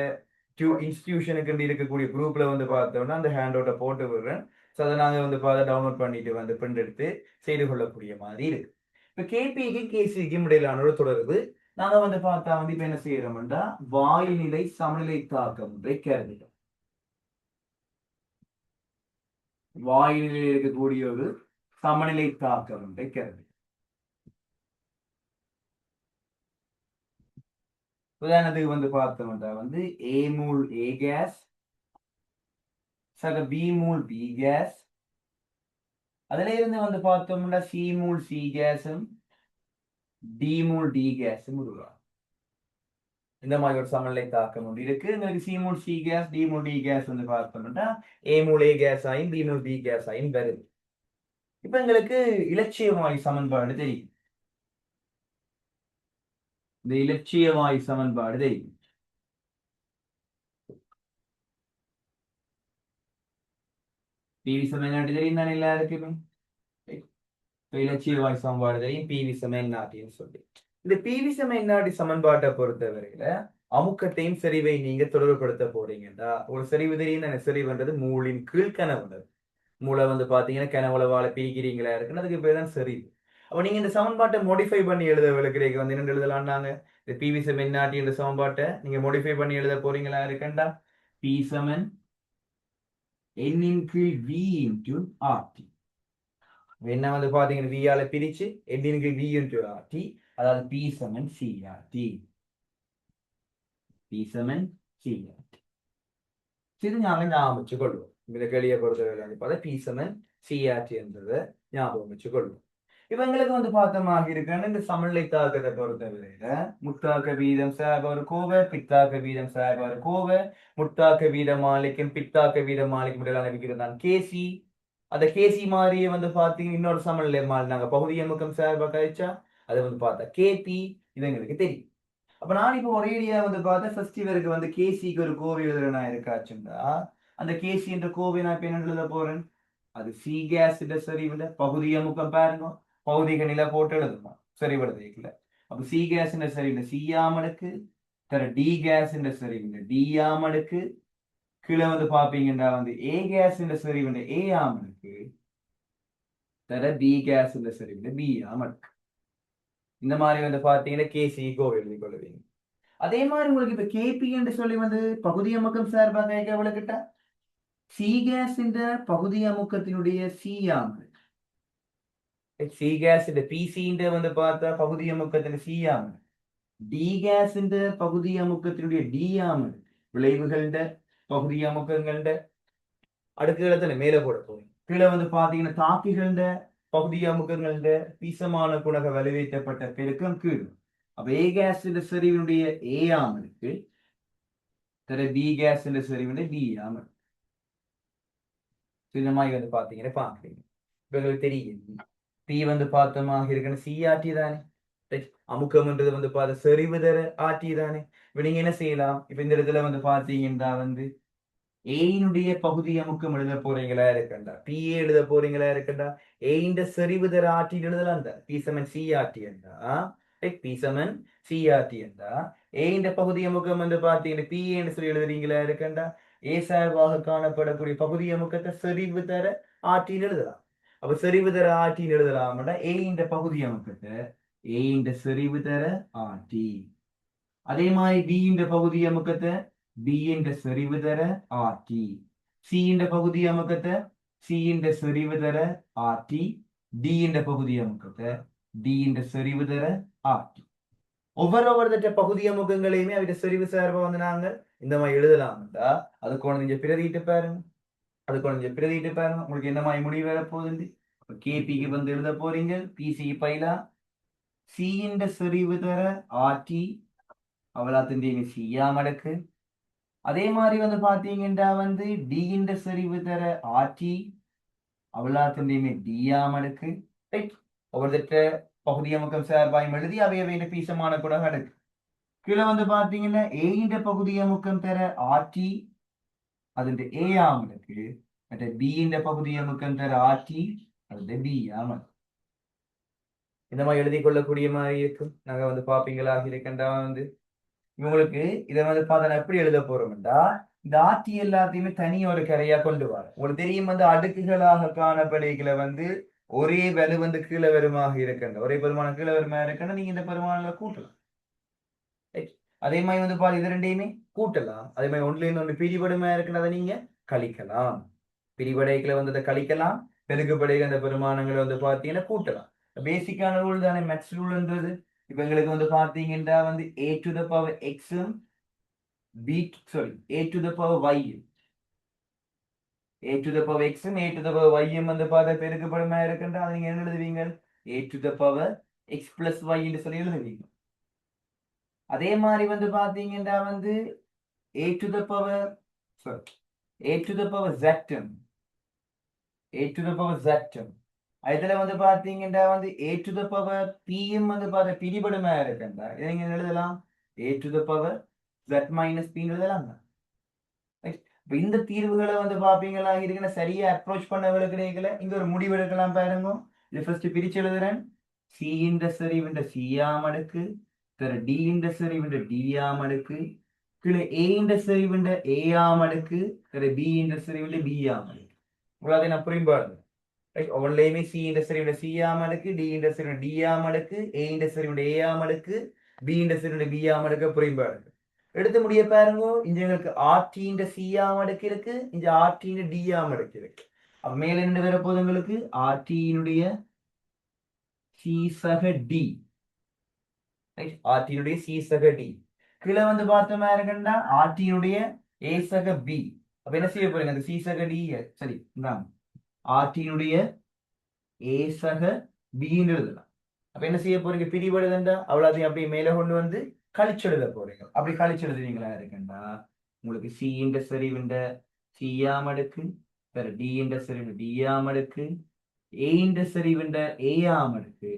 இன்ஸ்டிடியூஷனுக்கு இருக்கக்கூடிய குரூப்ல வந்து பார்த்தோம்னா அந்த ஹேண்ட் அவுட்டை போட்டு விடுறேன். ஸோ அதை நாங்கள் வந்து பார்த்து டவுன்லோட் பண்ணிட்டு வந்து பிரிண்ட் எடுத்து செய்து கொள்ளக்கூடிய மாதிரி இருக்கு. இப்ப கேபிக்கும் கேசிக்கும் இடையிலான ஒரு தொடர்பு நாங்க வந்து பார்த்தா வந்து இப்ப என்ன செய்யறோம்னா வாயுநிலை சமநிலை தாக்கம் ஒன்றை கருதுகிறோம். வாயுநிலையில் இருக்கக்கூடிய ஒரு சமநிலை தாக்கம் ஒன்றை கருது. உதாரணத்துக்கு வந்து பார்த்தோம்னா வந்து ஏ மூல் ஏ கேஸ் சக பி மூல் பி கேஸ் அதுல இருந்து வந்து பார்த்தோம்னா சி மூல் சி கேஸும் டி மூல் டி கேஸும் உருவாகும். இந்த மாதிரி ஒரு சமநிலை தாக்கம் ஒன்று இருக்கு. உங்களுக்கு C mole C gas D mole D gas வந்து பார்த்தோம்னா ஏ மூல் ஏ கேஸ் ஆயும் பி மூல் பி கேஸ் ஆயும் வருது. இப்ப எங்களுக்கு இலட்சிய வாயு சமன்பாடு தெரியும். இந்த இலட்சிய வாயு சமன்பாடு தெரியும். பிவி சமன்பாடு தெரியும் தானே எல்லாருக்குமே. இலட்சிய வாயு சமன்பாடு தெரியும் பிவி சமன்பாட்டின்னு சொல்லி. இந்த பிவி சமன்பாடு சமன்பாட்டை பொறுத்தவரையில அமுக்கத்தையும் செறிவை நீங்க தொடர்புபடுத்த போறீங்கன்னா ஒரு செறிவு தெரியும் தானே. செறிவுன்றது மூலின் கீழ் கனவுனது. மூளை வந்து பாத்தீங்கன்னா கனவுளவால பிரிக்கிறீங்களா இருக்குன்னு அதுக்கு பேர் தான் செறிவு. அப்ப நீங்க இந்த சமன்பாட்டை மாடிஃபை பண்ணி எழுத விளக்கிறீங்க வந்து என்ன எழுதலாம்னாங்க இந்த பிவி சமன் நாட்டி என்ற சமன்பாட்டை நீங்க மாடிஃபை பண்ணி எழுத போறீங்களா இருக்கண்டா பி சமன் n இன் கீழ் v இன்டு ஆர்டி. என்ன வந்து பாத்தீங்கன்னா v ஆல பிரிச்சு n இன் கீழ் v இன்டு ஆர்டி அதாவது p சமன் சிஆர்டி. p சமன் சிஆர்டி. இது ஞாபகம் வச்சுக்கொள்வோம். இந்த கேள்வியை பொறுத்தவரை வந்து பார்த்தா p சமன் சிஆர்டி என்றதை ஞாபகம் வச்சுக்கொள்வோம். இவங்களுக்கு வந்து பார்த்தமாக இருக்குன்னு இந்த சமநிலை தாக்கத்தை பொறுத்தவரையில முத்தாக்க வீதம் சார்பவர் கோவை பித்தாக்க வீதம் சார்பவர் கோவை முத்தாக்க வீத மாலிக்கும் பித்தாக்க வீத மாலிக்கும் இடையிலான விகிதம் தான் கேசி. அந்த கேசி மாதிரியே வந்து பார்த்தீங்கன்னா இன்னொரு சமநிலை மாறி நாங்க பகுதி எண்முகம் சார்பா கழிச்சா அது வந்து பார்த்தா கேபி இது எங்களுக்கு தெரியும். அப்ப நான் இப்போ ஒரேடியா வந்து பார்த்தா ஃபர்ஸ்ட் இவருக்கு வந்து கேசிக்கு ஒரு கோவை எழுதுறனா இருக்காச்சுண்டா அந்த கேசி என்ற கோவை நான் இப்ப என்ன எழுத போறேன் அது சி கேஸ் சரிவிட பகுதி அமுக்கம் பாருங்க பகுதிக நிலை போட்டு எழுதணும் சரிவிடுறதுல. அப்ப சி கேஸ் சரிவிட சியாமலுக்கு தர டி கேஸ் என்ற செறிவு டி ஆம் அடுக்கு கீழே வந்து பாப்பீங்கன்னா வந்து ஏ கேஸ் என்ற செறிவு ஏ ஆம் அடுக்கு தர பி கேஸ் என்ற செறிவு பி ஆம் அடுக்கு. இந்த மாதிரி வந்து பாத்தீங்கன்னா கேசி கோ எழுதி கொள்ளுவீங்க. அதே மாதிரி உங்களுக்கு இப்ப கேபி என்று சொல்லி வந்து பகுதி அமுக்கம் சார்பாக எவ்வளவு கிட்ட சி கேஸ் என்ற பகுதி அமுக்கத்தினுடைய சி ஆம் சி கேஸ் பிசி வந்து பார்த்தா பகுதி அமுக்கத்தின் சி ஆம் டி கேஸ் பகுதி அமுக்கத்தினுடைய டி ஆம் விளைவுகள பகுதி அமுக்கங்கள அடுக்குகளை തന്നെ மேலே போட போகும். கீழே வந்து பாத்தீங்கன்னா தாக்கிகள பகுதி அமுக்கங்கள பீசமான குணக வலுவேற்றப்பட்ட பெருக்கம் கீழ். அப்ப ஏ கேஸ் செறிவினுடைய ஏ ஆம் இருக்கு பி கேஸ் செறிவினுடைய பி ஆம் இருக்கு. இந்த மாதிரி வந்து பாத்தீங்கன்னா பாக்குறீங்க. இப்ப உங்களுக்கு தெரியும் பி வந்து பார்த்தோமாக இருக்குன்னு சி ஆட்டி தானே அமுக்கம்ன்றது வந்து பார்த்த செறிவு தர ஆட்டி தானே. இப்ப நீங்க என்ன செய்யலாம் இப்ப இந்த இடத்துல வந்து பாத்தீங்கன்னா வந்து ஏயினுடைய பகுதி அமுக்கம் எழுத போறீங்களா இருக்கண்டா பிஏ எழுத போறீங்களா இருக்கண்டா ஏயின் செறிவு தர ஆட்டி எழுதலாம் தான் பி சமன் சி ஆட்டி என்றா பி சமன் சி ஆட்டி என்றா ஏயின் பகுதி அமுக்கம் வந்து பாத்தீங்கன்னா பிஏன்னு சொல்லி எழுதுறீங்களா இருக்கண்டா ஏ சார்பாக காணப்படக்கூடிய பகுதி அமுக்கத்தை செறிவு தர ஆட்டின்னு எழுதலாம். அப்ப செறிவு தர ஆட்டின்னு எழுதலாம்டா ஏயின் பகுதி அமுக்கத்தை ஏயின் செறிவு தர ஆட்டி. அதே மாதிரி பி என்ற பகுதி அமுக்கத்தை பி என்ற செறிவு தர ஆட்டி. சி என்ற பகுதி அமுக்கத்தை சி என்ற செறிவு தர ஆட்டி. டி என்ற பகுதி அமுக்கத்தை டி என்ற செறிவு தர ஆட்டி. ஒவ்வொரு பகுதி அமுக்கங்களையுமே அவருடைய செறிவு சார்பா வந்து நாங்க இந்த மாதிரி எழுதலாம்டா அது குழந்தைங்க பிரதிட்டு பாருங்க. அது குழந்தைங்க பிரதிட்டு பாருங்க உங்களுக்கு என்ன மாதிரி முடிவு வர போகுது. கேபிக்கு வந்து எழுத போறீங்க பிசி பைலா சி என்ற செறிவு தர ஆட்டி அவளாத்தின் சியா மடக்கு. அதே மாதிரி வந்து பாத்தீங்கன்னா வந்து டி என்ற செறிவு தர ஆட்டி அவளாத்தின் டியா மடக்கு. ஒவ்வொருத்த பகுதி அமுக்கம் சார்பாயும் எழுதி அவையவை பீசமான கூட அடுக்கு. கீழே வந்து பாத்தீங்கன்னா ஏ பகுதி அமுக்கம் தர ஆட்டி അതിന്റെ ஏ ஆம் அடுக்கு மற்ற பி பகுதி அமுக்கம் தர ஆட்டி അതിന്റെ பி ஆம். இந்த மாதிரி எழுதி கொள்ளக்கூடிய மாதிரி இருக்கும். நாங்க வந்து பாப்பீங்களா இருக்கின்றா வந்து இவங்களுக்கு இதை வந்து பார்த்தா எப்படி எழுத போறோம்டா இந்த ஆட்டி எல்லாத்தையுமே தனி ஒரு கரையா கொண்டு வர உங்களுக்கு தெரியும் வந்து அடுக்குகளாக காணப்படுகிற வந்து ஒரே வலு வந்து கீழே வருமாக இருக்கின்ற ஒரே பெருமானம் கீழே வருமா இருக்கின்ற நீங்க இந்த பெருமானங்களை கூட்டலாம். அதே மாதிரி வந்து பாரு இது ரெண்டையுமே கூட்டலாம். அதே மாதிரி ஒன்றுல இருந்து ஒன்று பிரிபடுமா இருக்கின்றதை நீங்க கழிக்கலாம். பிரிபடைகளை வந்து அதை கழிக்கலாம். பெருக்குப்படைகள் அந்த பெருமானங்களை வந்து பார்த்தீங்கன்னா கூட்டலாம். பேசிக்கான ரூல் தானே மேக்ஸ் ரூல்ன்றது. இப்ப எங்களுக்கு வந்து பாத்தீங்கன்னா வந்து a to the power x a to the power y a to the power x a to the power y வந்து பார்த்தா பெருக்கப்படுமா இருக்குன்றா அதை நீங்க என்ன எழுதுவீங்க a to the power x plus y என்று சொல்லி எழுதுவீங்க. அதே மாதிரி வந்து பாத்தீங்கன்னா வந்து a to the power a to the power z a to the power z இதுல வந்து பாத்தீங்கன்னா வந்து a to the power pm வந்து பார்த்த பிரிபடுமா இருக்குண்டா இதை நீங்க எழுதலாம் a to the power z minus p எழுதலாம். இந்த தீர்வுகளை வந்து பாப்பீங்களா இருக்குன்னு சரியா அப்ரோச் பண்ண கிடைக்கல இங்க ஒரு முடிவு எடுக்கலாம் பாருங்க. இது ஃபர்ஸ்ட் பிரிச்சு எழுதுறேன் சி இந்த செறிவுன்ற சி ஆம் அடுக்கு டி இந்த செறிவுன்ற டி ஆம் அடுக்கு கீழே ஏ இந்த செறிவுன்ற ஏ ஆம் அடுக்கு பி இந்த செறிவுன்ற பி ஆம் அடுக்கு. உங்களால நான் புரியும்பாடு ஒவ்வொன்றையுமே சி இந்த செறிவுன்ற சி ஆம் அடுக்கு டி இந்த செறிவுன்ற டி ஆம் அடுக்கு ஏ இந்த செறிவுன்ற ஏ ஆம் அடுக்கு பி இந்த செறிவுன்ற பி ஆம் அடுக்கு புரியும்பாடு. எடுத்து முடிய பாருங்க இங்க எங்களுக்கு ஆர்டின்ற சி ஆம் அடுக்கு இருக்கு இங்க ஆர்டின்ற டி ஆம் அடுக்கு இருக்கு. அப்ப மேல இருந்து வர போது உங்களுக்கு ஆர்டியினுடைய சி சக டி ஆர்டியினுடைய சி சக டி கீழே வந்து பார்த்தோமா இருக்குன்னா ஆர்டியினுடைய ஏ சக பி. அப்ப என்ன செய்ய போறீங்க அந்த சி சக டி சரி ஆர்டியினுடைய ஏ சக பின்னு எழுதலாம். அப்ப என்ன செய்ய போறீங்க பிரிவெழுதுண்டா அவ்வளோதையும் அப்படியே மேல கொண்டு வந்து கழிச்செழுத போறீங்க. அப்படி கழிச்செழுதுவீங்களா இருக்குண்டா உங்களுக்கு சி என்ற செறிவுண்ட சியாம் அடுக்கு டி என்ற செறிவு டியாம் அடுக்கு ஏ என்ற செறிவுண்ட ஏயாம் அடுக்கு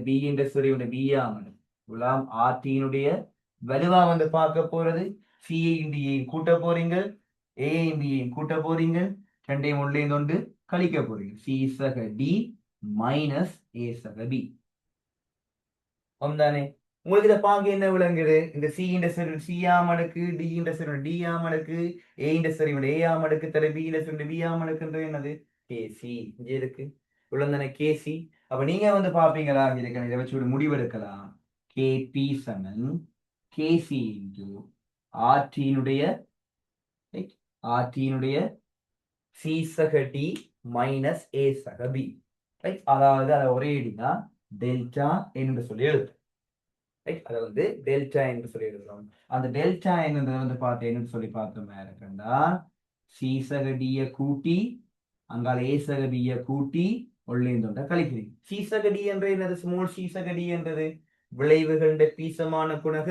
பி என்ற செறிவுண்ட பியாம் அடுக்கு இவ்வளவு ஆர்டியினுடைய வலுவா வந்து பார்க்க போறது சிஐயும் டியையும் கூட்ட போறீங்க ஏஐயும் பியையும் கூட்ட போறீங்க ரெண்டையும் ஒன்றையும் கொண்டு கழிக்க போறீங்க சி சக டி மைனஸ் ஏ சக பி தானே. உங்களுக்கு இதை பார்க்க என்ன விளங்குது? இந்த சி இந்த செறிவு சி ஆம் அடுக்கு, டி இந்த செறிவு டி ஆம் அடுக்கு, ஏ இந்த செறிவு ஏ ஆம் அடுக்கு தர பி இந்த செறிவு பி ஆம் அடுக்குன்றது என்னது? கேசி. இங்க இருக்கு இவ்வளவு கேசி. அப்ப நீங்க வந்து பாப்பீங்களா இருக்கு, இதை வச்சு ஒரு முடிவெடுக்கலாம். கேபி சமன் கேசி இன்டு ஆர்டியினுடைய ஆர்டியினுடைய சி சக டி மைனஸ் ஏ சக பி. அதாவது அதை ஒரே அடினா டெல்டா என்று சொல்லி எழுது. அதை வந்து டெல்டா என்று சொல்லி எழுதுறோம். அந்த டெல்டா என்னது வந்து பார்த்தேன்னு சொல்லி பார்த்தோம் இருக்குண்டா சி சக டிய கூட்டி அங்கால ஏ சக பிய கூட்டி உள்ளேந்தோண்ட கழிக்கிறீங்க. சி சக டி என்ற என்னது? ஸ்மால் சி சக டி என்றது விளைவுகளுடைய பீசமான குணக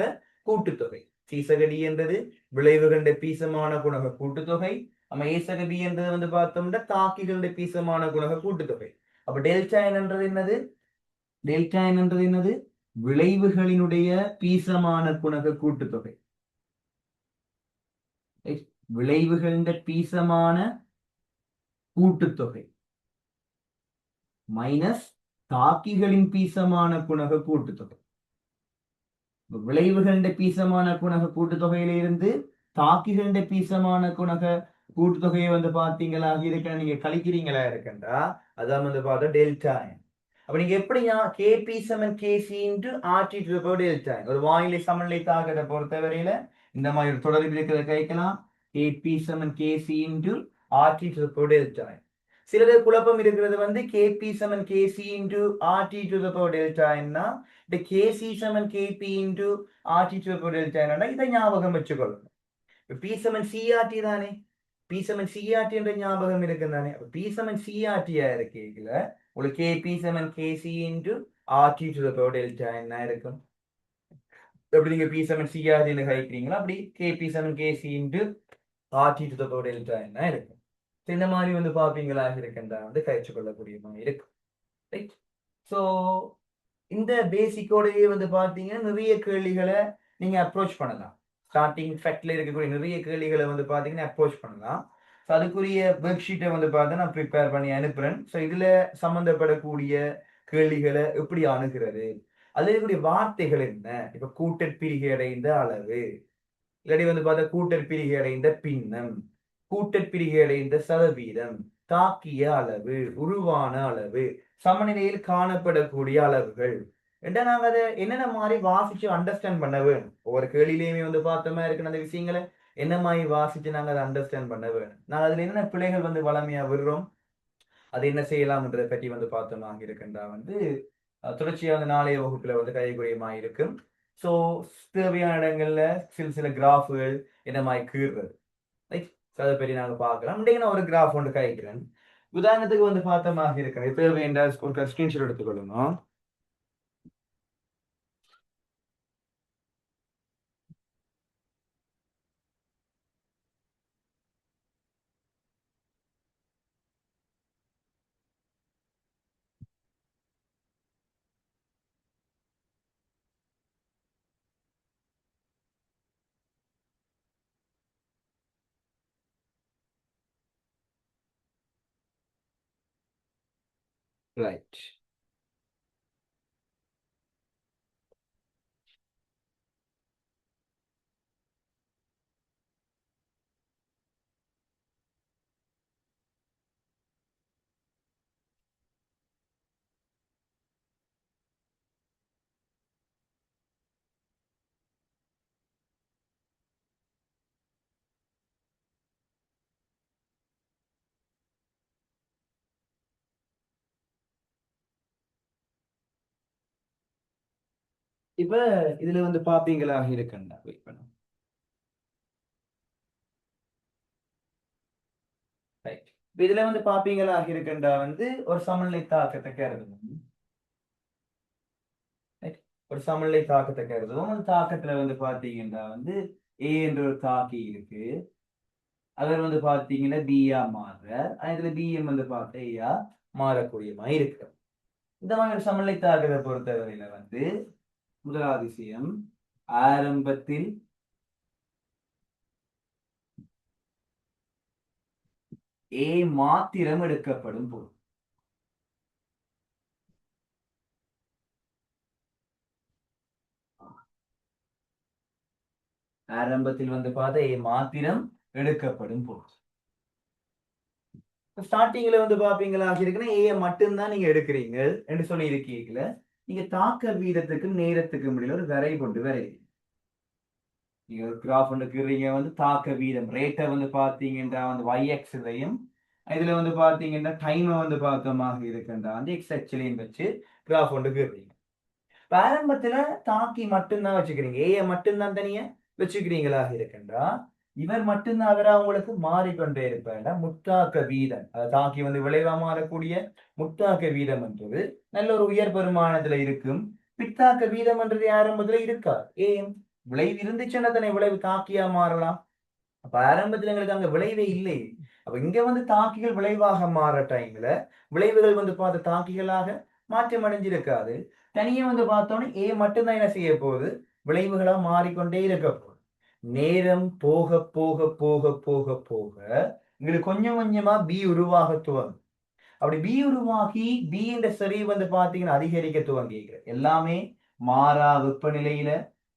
கூட்டுத்தொகை. சி சக டி என்றது விளைவுகளுடைய பீசமான குணக கூட்டுத்தொகை. நம்ம ஏ சக பி என்றது வந்து பார்த்தோம்னா தாக்கிகளுடைய பீசமான குணக கூட்டுத்தொகை. அப்ப டெல்டா என்றது என்னது? டெல்டா என்றது என்னது? விளைவுகளினுடைய பீசமான குணக கூட்டுத்தொகை. விளைவுகளின் பீசமான கூட்டுத்தொகை மைனஸ் தாக்கிகளின் பீசமான குணக கூட்டுத்தொகை. விளைவுகளின் பீசமான குணக கூட்டுத்தொகையிலிருந்து தாக்கிகளின் பீசமான குணக கூட்டுத்தொகையை வந்து பார்த்தீங்களா இருக்க நீங்க கழிக்கிறீங்களா இருக்கா அதான் வந்து பார்த்தா டெல்டா. அப்ப நீங்க எப்படியா கேபி சமன் கேசி into RT to the power delta ஒரு வாயிலை சமநிலை தாக்கத்தை பொறுத்தவரையில இந்த மாதிரி ஒரு தொடர்பு இருக்கிறத கைக்கலாம். கேபி சமன் கேசி into RT to the power delta. சிலது குழப்பம் இருக்கிறது வந்து கேபி சமன் கேசி into RT to the power delta என்ன இந்த கேசி சமன் KP into RT to the power delta என்ன இதை ஞாபகம் வச்சுக்கொள்ளணும். பி சமன் சிஆர்டி தானே, பி சமன் சிஆர்டி என்ற ஞாபகம் இருக்கு தானே. பி சமன் சிஆர்டியா இருக்கீங்கள உங்களுக்கு கேபி சமன் கேசி into RT to the power delta என்ன இருக்கும்? எப்படி நீங்க பி சமன் சிஆர்டி கழிக்கிறீங்களா அப்படி கேபி சமன் கேசி into RT to the power delta என்ன இருக்கும். இந்த மாதிரி வந்து பாப்பீங்களா இருக்குன்றா வந்து கழிச்சு கொள்ளக்கூடிய மாதிரி இருக்கும். ரைட். ஸோ இந்த பேசிக்கோடையே வந்து பார்த்தீங்கன்னா நிறைய கேள்விகளை நீங்க அப்ரோச் பண்ணலாம். ஸ்டார்டிங் ஃபேக்ட்ல இருக்கக்கூடிய நிறைய கேள்விகளை வந்து பார்த்தீங்கன்னா அப்ரோச் பண்ணலாம். ஸோ அதுக்குரிய ஒர்க் ஷீட்டை வந்து பார்த்து நான் ப்ரிப்பேர் பண்ணி அனுப்புறேன். ஸோ இதுல சம்பந்தப்படக்கூடிய கேள்விகளை எப்படி அணுகிறது, அதுல இருக்கக்கூடிய வார்த்தைகள் என்ன, இப்ப கூட்டற்பிரிகை அடைந்த அளவு, இல்லாட்டி வந்து பார்த்தா கூட்டற்பிரிகை அடைந்த பின்னம், கூட்டற்பிரிகை அடைந்த சதவீதம், தாக்கிய அளவு, உருவான அளவு, சமநிலையில் காணப்படக்கூடிய அளவுகள் என்ற நாங்க அதை என்னென்ன மாதிரி வாசிச்சு அண்டர்ஸ்டாண்ட் பண்ண வேணும். ஒவ்வொரு கேள்வியிலையுமே வந்து பார்த்தோமா இருக்கு அந்த விஷயங்களை என்ன மாதிரி வாசிச்சு நாங்க அதை அண்டர்ஸ்டாண்ட் பண்ண வேணும். நாங்கள் அதுல என்னென்ன பிள்ளைகள் வந்து வளமையா விடுறோம், அது என்ன செய்யலாம்ன்றதை பற்றி வந்து பார்த்தோமா இருக்கின்றா வந்து தொடர்ச்சியாக வந்து நாளைய வகுப்புல வந்து கைக்குரியமாக இருக்கும். ஸோ தேவையான இடங்கள்ல சில கிராஃபுகள் என்ன மாதிரி கீறுறது அதை பற்றி நாங்கள் பார்க்கலாம். இன்றைக்கு நான் ஒரு கிராஃப் ஒன்று கைக்கிறேன். உதாரணத்துக்கு வந்து பார்த்தமாக இருக்கிறேன். தேவையான ஒரு ஸ்கிரீன்ஷாட் எடுத்துக்கொள்ளணும். ரைட். இப்ப இதுல வந்து பாப்பீங்களா இருக்குன்னா வெயிட் பண்ணும். ரைட். இதுல வந்து பாப்பீங்களா இருக்குண்டா வந்து ஒரு சமநிலை தாக்கத்தை கருதுவோம். ஒரு சமநிலை தாக்கத்தை கருதுவோம். அந்த தாக்கத்துல வந்து பாத்தீங்கன்னா வந்து ஏ என்ற ஒரு தாக்கி இருக்கு. அதில் வந்து பாத்தீங்கன்னா பியா மாறுற, இதுல பிஎம் வந்து பார்த்தா ஏயா மாறக்கூடிய மாதிரி இருக்கு. இந்த மாதிரி ஒரு சமநிலை தாக்கத்தை பொறுத்தவரையில வந்து முதலாவது விஷயம் ஆரம்பத்தில் ஏ மாத்திரம் எடுக்கப்படும் போது ஆரம்பத்தில் வந்து பார்த்தா ஏ மாத்திரம் எடுக்கப்படும் போது. ஸ்டார்டிங்ல வந்து பாப்பீங்களா இருக்குன்னா ஏ மட்டும்தான் நீங்க எடுக்கிறீங்க என்று சொல்லி இருக்கீங்கள, நீங்க தாக்க வீதத்துக்கும் நேரத்துக்கும் இடையில ஒரு வரை கொண்டு வரையறீங்க. நீங்க ஒரு கிராஃப் ஒன்றுக்குறீங்க வந்து தாக்க வீதம் ரேட்டை வந்து பார்த்தீங்கன்னா வந்து y-x இதையும் இதுல வந்து பார்த்தீங்கன்னா டைமை வந்து பார்த்தோமாக இருக்குன்றா வந்து x அச்சிலையும் வச்சு கிராஃப் ஒன்றுக்குறீங்க. ஆரம்பத்துல தாக்கி மட்டும்தான் வச்சுக்கிறீங்க, ஏ மட்டும்தான் தனியா வச்சுக்கிறீங்களா இருக்குன்றா இவர் மட்டும்தான் அவரா உங்களுக்கு மாறிக்கொண்டே இருப்பார். முத்தாக்க வீதம் அதை தாக்கி வந்து விளைவா மாறக்கூடிய முத்தாக்க வீதம் என்றது நல்ல ஒரு உயர் பெருமானத்துல இருக்கும். பித்தாக்க வீதம் என்றது ஆரம்பத்துல இருக்கா, ஏன் விளைவு இருந்துச்சுன்னா தானே விளைவு தாக்கியா மாறலாம். அப்ப ஆரம்பத்துல எங்களுக்கு அங்க விளைவே இல்லை. அப்ப இங்க வந்து தாக்கிகள் விளைவாக மாற டைம்ல விளைவுகள் வந்து பார்த்த தாக்கிகளாக மாற்றம் அடைஞ்சிருக்காது. தனியே வந்து பார்த்தோன்னே ஏ மட்டும்தான் என்ன செய்ய போகுது, விளைவுகளா மாறிக்கொண்டே இருக்க போகுது. நேரம் போக போக போக போக போக எங்களுக்கு கொஞ்சம் கொஞ்சமா பி உருவாக துவங்கும். அப்படி பி உருவாகி பி என்ற செறிவு வந்து பாத்தீங்கன்னா அதிகரிக்க துவங்கி எல்லாமே மாறா வெப்பநிலையில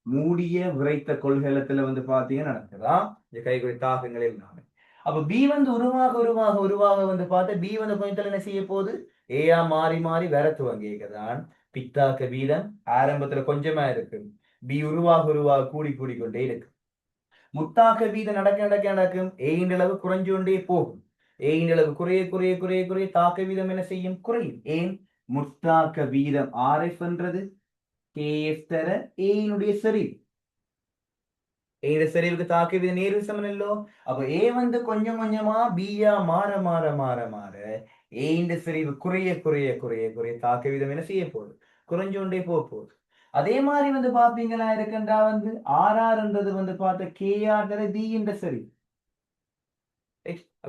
மூடிய விரைத்த கொள்கலத்துல வந்து பாத்தீங்கன்னா நடக்குதா இந்த கைகுறி தாக்கங்கள் எல்லாமே. அப்ப பி வந்து உருவாக உருவாக உருவாக வந்து பார்த்தா பி வந்து கொஞ்சத்துல என்ன செய்ய போகுது, ஏயா மாறி மாறி வர துவங்கிதான் பித்தாக்க வீதம் ஆரம்பத்துல கொஞ்சமா இருக்கு, பி உருவாக உருவாக கூடி கூடிக்கொண்டே இருக்கு. முத்தாக்க வீதம் நடக்க நடக்க நடக்கும் ஏயின் அளவு குறைஞ்சு கொண்டே போகும். ஏயின் அளவு குறைய குறைய குறைய குறைய தாக்க வீதம் என்ன செய்யும், குறையும். ஏன் முத்தாக்க வீதம் RF என்றது KF தர ஏயினுடைய செறிவு. ஏட செறிவுக்கு தாக்க வீதம் நேர் சமனல்லோ. அப்ப ஏ வந்து கொஞ்சம் கொஞ்சமா பியா மாற மாற மாற மாற ஏயின் செறிவு குறைய குறைய குறைய குறைய தாக்க வீதம் என்ன செய்ய போகுது, குறைஞ்சு கொண்டே போகுது. அதே மாதிரி வந்து பாப்பீங்களா இருக்குன்றா வந்து RRன்றது வந்து பார்த்த KR தர D என்ற செறிவு.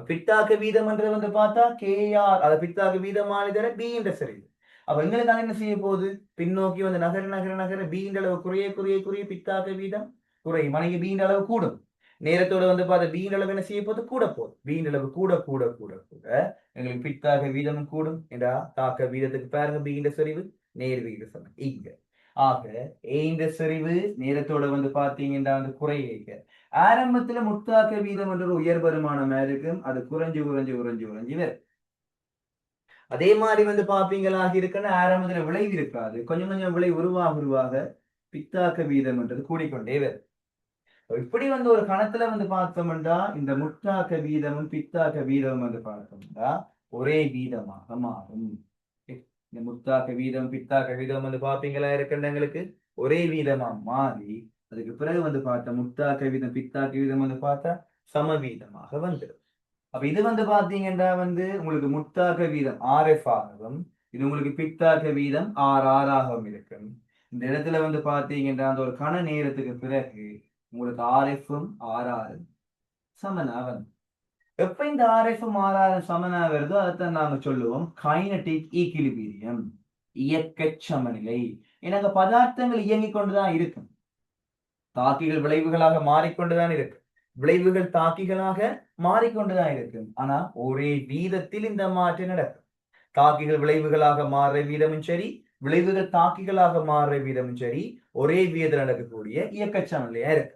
பித்தாக்க வீதம் என்று வந்து பார்த்தா கேஆர் அதை பித்தாக்க வீதமானி தர பி என்ற செறிவு. அப்ப எங்களுக்கு என்ன செய்ய போகுது, பின்னோக்கி வந்து நகர நகர நகர பி அளவு குறைய குறைய குறைய பித்தாக்க வீதம் குறையும். மனைவி பி அளவு கூடும். நேரத்தோட வந்து பார்த்தா பி அளவு என்ன செய்ய போகுது, கூட போகுது. பி அளவு கூட கூட கூட கூட எங்களுக்கு பித்தாக்க வீதமும் கூடும். என்றா தாக்க வீதத்துக்கு பாருங்க பி செறிவு நேர் விகித சமம் இங்க. ஆக ஏ செறிவு நேரத்தோட வந்து பாத்தீங்கன்னா வந்து குறைய ஆரம்பத்துல முத்தாக்க வீதம் என்ற உயர் வருமானமா இருக்கும், அது குறைஞ்சு குறைஞ்சு குறைஞ்சு குறைஞ்சு வரும். அதே மாதிரி வந்து பாப்பீங்களாக இருக்குன்னா ஆரம்பத்துல விளைவு இருக்காது, கொஞ்சம் கொஞ்சம் விளை உருவாக உருவாக பித்தாக்க வீதம் என்றது கூடிக்கொண்டே வரும். இப்படி வந்து ஒரு கணத்துல வந்து பார்த்தோம்னா இந்த முத்தாக்க வீதமும் பித்தாக்க வீதமும் வந்து பார்த்தோம்னா ஒரே வீதமாக மாறும். இந்த முத்தாக்க வீதம் பித்தாக்க வீதம் வந்து பாப்பீங்களா இருக்குன்னு எங்களுக்கு ஒரே வீதமா மாறி அதுக்கு பிறகு வந்து பார்த்தா முத்தாக்க வீதம் பித்தாக்க வீதம் வந்து பார்த்தா சம வீதமாக வந்துடும். அப்ப இது வந்து பாத்தீங்கன்னா வந்து உங்களுக்கு முத்தாக்க வீதம் RF ஆகவும் இது உங்களுக்கு பித்தாக்க வீதம் RR ஆகவும் இருக்கும். இந்த இடத்துல வந்து பாத்தீங்கன்னா அந்த ஒரு கண நேரத்துக்கு பிறகு உங்களுக்கு RFம் RRம் சமனா வந்து எப்ப இந்த RFம் RRம் சமனா வருதோ அதைத்தான் நாங்க சொல்லுவோம் கைனடிக் ஈக்விலிபிரியம், இயக்க சமநிலை. ஏன்னா பதார்த்தங்கள் இயங்கிக் கொண்டுதான் இருக்கும், தாக்கிகள் விளைவுகளாக மாறிக்கொண்டுதான் இருக்கு, விளைவுகள் தாக்கிகளாக மாறிக்கொண்டுதான் இருக்கும். ஆனா ஒரே வீதத்தில் இந்த மாற்றம் நடக்கும். தாக்கிகள் விளைவுகளாக மாறுற வீதமும் சரி, விளைவுகள் தாக்கிகளாக மாறுற வீதமும் சரி, ஒரே வீதத்தில் நடக்கக்கூடிய இயக்க சமநிலையா இருக்கு.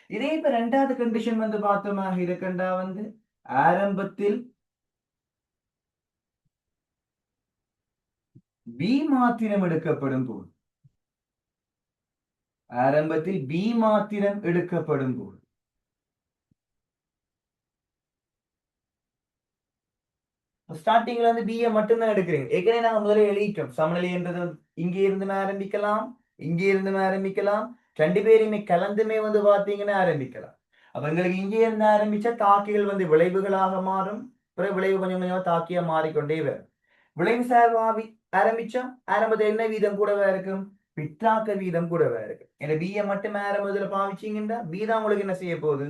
இதே இப்ப ரெண்டாவது கண்டிஷன் வந்து பார்த்தோமாக இருக்கண்டா வந்து ஆரம்பத்தில் பி மாத்திரம் எடுக்கப்படும் போது, ஆரம்பத்தில் பி மாத்திரம் எடுக்கப்படும் போது ஸ்டார்டிங்ல வந்து பிஏ மட்டும்தான் எடுக்கிறீங்க. ஏற்கனவே நாங்க முதல்ல எழுதிட்டோம் சமநிலை என்றது இங்கே இருந்து ஆரம்பிக்கலாம், இங்கே இருந்து ஆரம்பிக்கலாம், ரெண்டு பேருமே கலந்துமே வந்து பாத்தீங்கன்னா ஆரம்பிக்கலாம். அப்ப எங்களுக்கு இங்கே இருந்து ஆரம்பிச்சா தாக்கிகள் வந்து விளைவுகளாக மாறும், பிறகு விளைவு கொஞ்சம் கொஞ்சமா தாக்கியா மாறிக்கொண்டே வரும். விளைவு சார்பாவி ஆரம்பிச்சா ஆரம்பத்தில் என்ன வீதம் கூடவா இருக்கும், பித்தாக்க வீதம் கூடவா இருக்கு. ஏன்னா பிஏ மட்டும் ஆரம்பத்துல பாவிச்சீங்கன்னா பி தான் உங்களுக்கு என்ன செய்ய போகுது,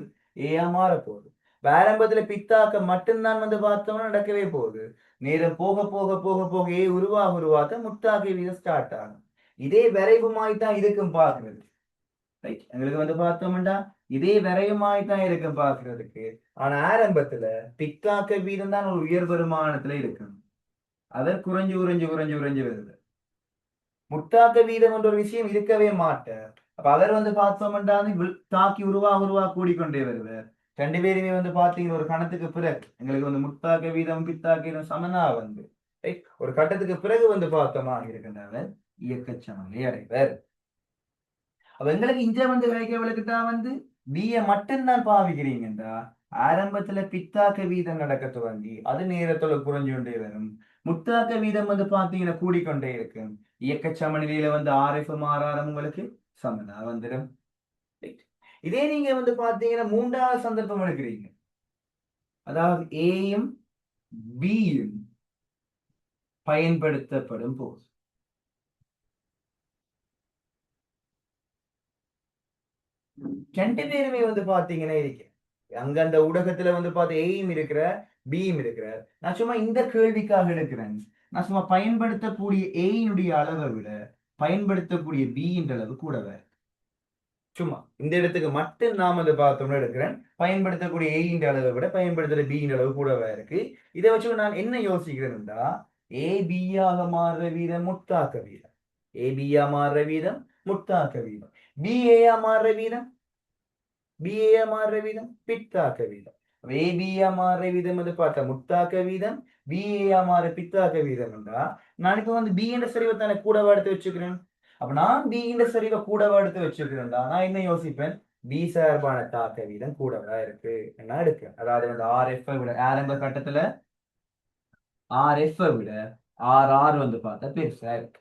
ஏயா மாற போகுது. ஆரம்பத்துல பித்தாக்க மட்டும்தான் வந்து பார்த்தோம்னா நடக்கவே போகுது. நேரம் போக போக போக போக ஏ உருவாக உருவாக்க முத்தாக்க வீதம் ஸ்டார்ட் ஆகும். இதே விரைவுமாய் தான் இருக்கும் பாக்குறது. ரைட், எங்களுக்கு வந்து பார்த்தோம்னா இதே விரைவுமாய் தான் இருக்கும் பாக்குறதுக்கு. ஆனா ஆரம்பத்துல பித்தாக்க வீதம் தான் ஒரு உயர் வருமானத்துல இருக்கும், அதை குறைஞ்சு குறைஞ்சு குறைஞ்சு குறைஞ்சு வருது. முத்தாக்க வீதம் என்ற ஒரு விஷயம் இருக்கவே மாட்டேன். அப்ப அவர் வந்து பார்த்தோம்னா தாக்கி உருவா கூடிக்கொண்டே வருவார். ரெண்டு பேருமே வந்து பாத்தீங்கன்னா ஒரு கணத்துக்கு பிறகு எங்களுக்கு வந்து முத்தாக்க வீதம் பித்தாக்க வீதம் சமனா வந்து ஒரு கட்டத்துக்கு பிறகு வந்து பார்த்தோமா இருக்கின்றவர் இயக்கச்சமநிலை அடைவர். அப்ப எங்களுக்கு இங்க வந்து கிடைக்கவளுக்கு தான் வந்து பிஏ மட்டும்தான் பாவிக்கிறீங்கன்றா ஆரம்பத்துல பித்தாக்க வீதம் நடக்க துவங்கி அது நேரத்தோட குறைஞ்சு கொண்டே வரும். முத்தாக்க வீதம் வந்து பாத்தீங்கன்னா கூடிக்கொண்டே இருக்கும். இயக்க சமநிலையில வந்து ஆர்எஃப் ஆர்ஆர் உங்களுக்கு சமனா வந்துடும். இதே நீங்க வந்து பாத்தீங்கன்னா மூன்றாவது சந்தர்ப்பம் எடுக்கிறீங்க. அதாவது ஏயும் பியும் பயன்படுத்தப்படும் போது ரெண்டு பேருமே வந்து பாத்தீங்கன்னா இருக்கு. அங்க அந்த ஊடகத்துல வந்து பார்த்து ஏயும் இருக்கிற பியும் இருக்கிற. நான் சும்மா இந்த கேள்விக்காக எடுக்கிறேன். நான் சும்மா பயன்படுத்தக்கூடிய ஏயினுடைய அளவை விட பயன்படுத்தக்கூடிய பியின் அளவு கூடவே. சும்மா இந்த இடத்துக்கு மட்டும் நாம அதை பார்த்தோம்னு எடுக்கிறேன். பயன்படுத்தக்கூடிய ஏயின் அளவை விட பயன்படுத்துற பியின் அளவு கூடவே இருக்கு. இதை வச்சு நான் என்ன யோசிக்கிறேன்டா ஏ பியாக மாறுற வீதம் முத்தாக்க வீதம். ஏ பியா மாறுற வீதம் முத்தாக்க வீதம். பி ஏயா மாறுற வீதம் பிஏ மாறுற வீதம் பித்தாக்க வீதம். ஏபியா மாறுற வீதம் வந்து பார்த்தா முத்தாக்க வீதம். பிஏயா மாற பித்தாக்க வீதம் என்றா நான் இப்ப வந்து பி என்ற சரிவை தானே கூடவா எடுத்து வச்சுக்கிறேன். அப்ப நான் பி என்ற சரிவை கூடவா எடுத்து வச்சுக்கிறேன்டா நான் என்ன யோசிப்பேன். பி சார்பான தாக்க வீதம் கூடவா இருக்கு என்ன இருக்கு. அதாவது வந்து ஆர்எஃப் விட ஆரம்ப கட்டத்துல ஆர்எஃப் விட ஆர் வந்து பார்த்தா பெருசா இருக்கு.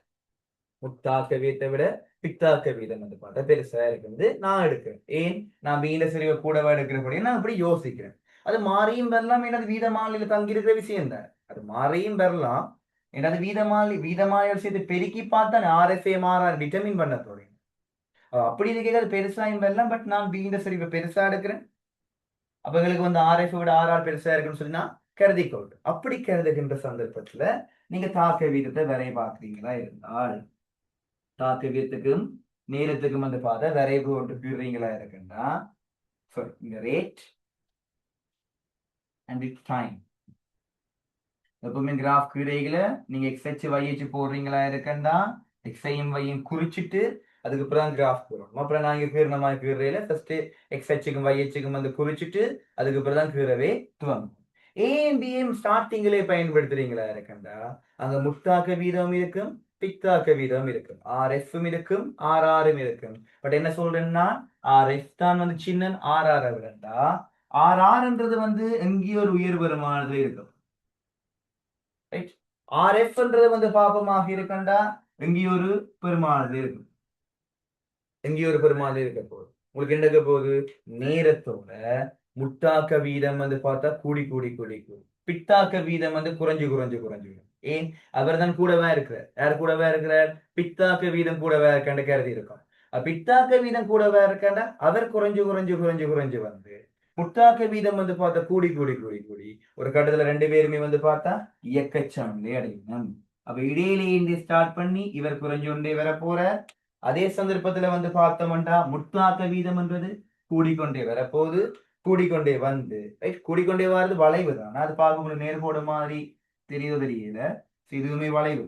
முத்தாக்க வீதத்தை விட பித்தாக்க வீதம் வந்து பார்த்தா பெருசா இருக்குது நான் எடுக்கிறேன். ஏன் நான் வீத செறிவை கூடவா எடுக்கிறபடியே நான் இப்படி யோசிக்கிறேன். அது மாறியும் வரலாம். எனது வீதமானில தங்கி இருக்கிற விஷயம் தான். அது மாறியும் வரலாம். எனது வீதமானிய விஷயத்தை பெருக்கி பார்த்தா ஆர்எஃப்ஏ மாறா டிட்டர்மின் பண்ண போறேன். அப்படி இருக்கிறது பெருசாயும் வரலாம். பட் நான் வீத செறிவை பெருசா எடுக்கிறேன். அப்ப எங்களுக்கு வந்து ஆர்எஃப் விட ஆர்ஆர் பெருசா இருக்குன்னு சொல்லி நான் கருதிக்கொள்டு. அப்படி கருதுகின்ற சந்தர்ப்பத்துல நீங்க தாக்க வீதத்தை வரைய பார்க்குறீங்களா இருந்தால் தாக்கவியத்துக்கும் நீளத்துக்கும் வந்து பார்த்தா வரைவு ஒன்று கீறீங்களா இருக்குன்னா இந்த ரேட் அண்ட் இட் டைம் எப்பவுமே கிராஃப் கீரைகள நீங்க எக்ஸ்ஹெச் வைஹெச் போடுறீங்களா இருக்குன்னா எக்ஸையும் வையும் குறிச்சிட்டு அதுக்கு அப்புறம் கிராஃப் போடணும். அப்புறம் நாங்க கீறின மாதிரி கீரையில ஃபர்ஸ்ட் எக்ஸ்ஹெச்சுக்கும் வைஹெச்சுக்கும் வந்து குறிச்சிட்டு அதுக்கு அப்புறம் தான் கீறவே துவங்கும். ஏஎம் பிஎம் ஸ்டார்டிங்கிலே பயன்படுத்துறீங்களா இருக்குண்டா அங்க முத்தாக்க வீதம் இருக்கும் பித்தாக்க வீதம் இருக்கும். ஆர்எஃப்பும் இருக்கும் ஆர்ஆரும் இருக்கும். பட் என்ன சொல்றேன்னா ஆர்எஃப் தான் வந்து சின்ன ஆர்ஆர் விடண்டா ஆர்ஆர்ன்றது வந்து எங்கேயோ ஒரு உயர் வருமானது இருக்கும். ரைட். ஆர்எஃப்ன்றது வந்து பாப்பமாக இருக்கண்டா எங்கேயோ ஒரு பெருமானது இருக்கும். எங்கேயோ ஒரு பெருமானது இருக்க போகுது. உங்களுக்கு என்ன இருக்க போகுது நேரத்தோட முட்டாக்க வீதம் வந்து பார்த்தா கூடி கூடி கூடி கூடி பித்தாக்க வீதம் வந்து குறைஞ்சு குறைஞ்சு குறைஞ்சு. ஏன் அவர் தான் கூடவா இருக்கிறார். யார் கூடவா இருக்கிறார். பித்தாக்க வீதம் கூடவா இருக்காண்டு கருதி இருக்கும். பித்தாக்க வீதம் கூடவா இருக்காண்டா அவர் குறைஞ்சு குறைஞ்சு குறைஞ்சு குறைஞ்சு வந்து முட்டாக்க வீதம் வந்து பார்த்தா கூடி கூடி கூடி கூடி ஒரு கட்டத்துல ரெண்டு பேருமே வந்து பார்த்தா இயக்கச்சமநிலை அடையணும். அப்ப இடையிலேயே ஸ்டார்ட் பண்ணி இவர் குறைஞ்சு கொண்டே வர போற. அதே சந்தர்ப்பத்துல வந்து பார்த்தோம்டா முட்டாக்க வீதம் என்றது கூடிக்கொண்டே வரப்போகுது. கூடிக்கொண்டே வந்து கூடிக்கொண்டே வர்றது வளைவு தான். அது பார்க்கும்போது நேர்கோடு மாதிரி தெரியோ தெரியல. இதுவுமே வளைவு.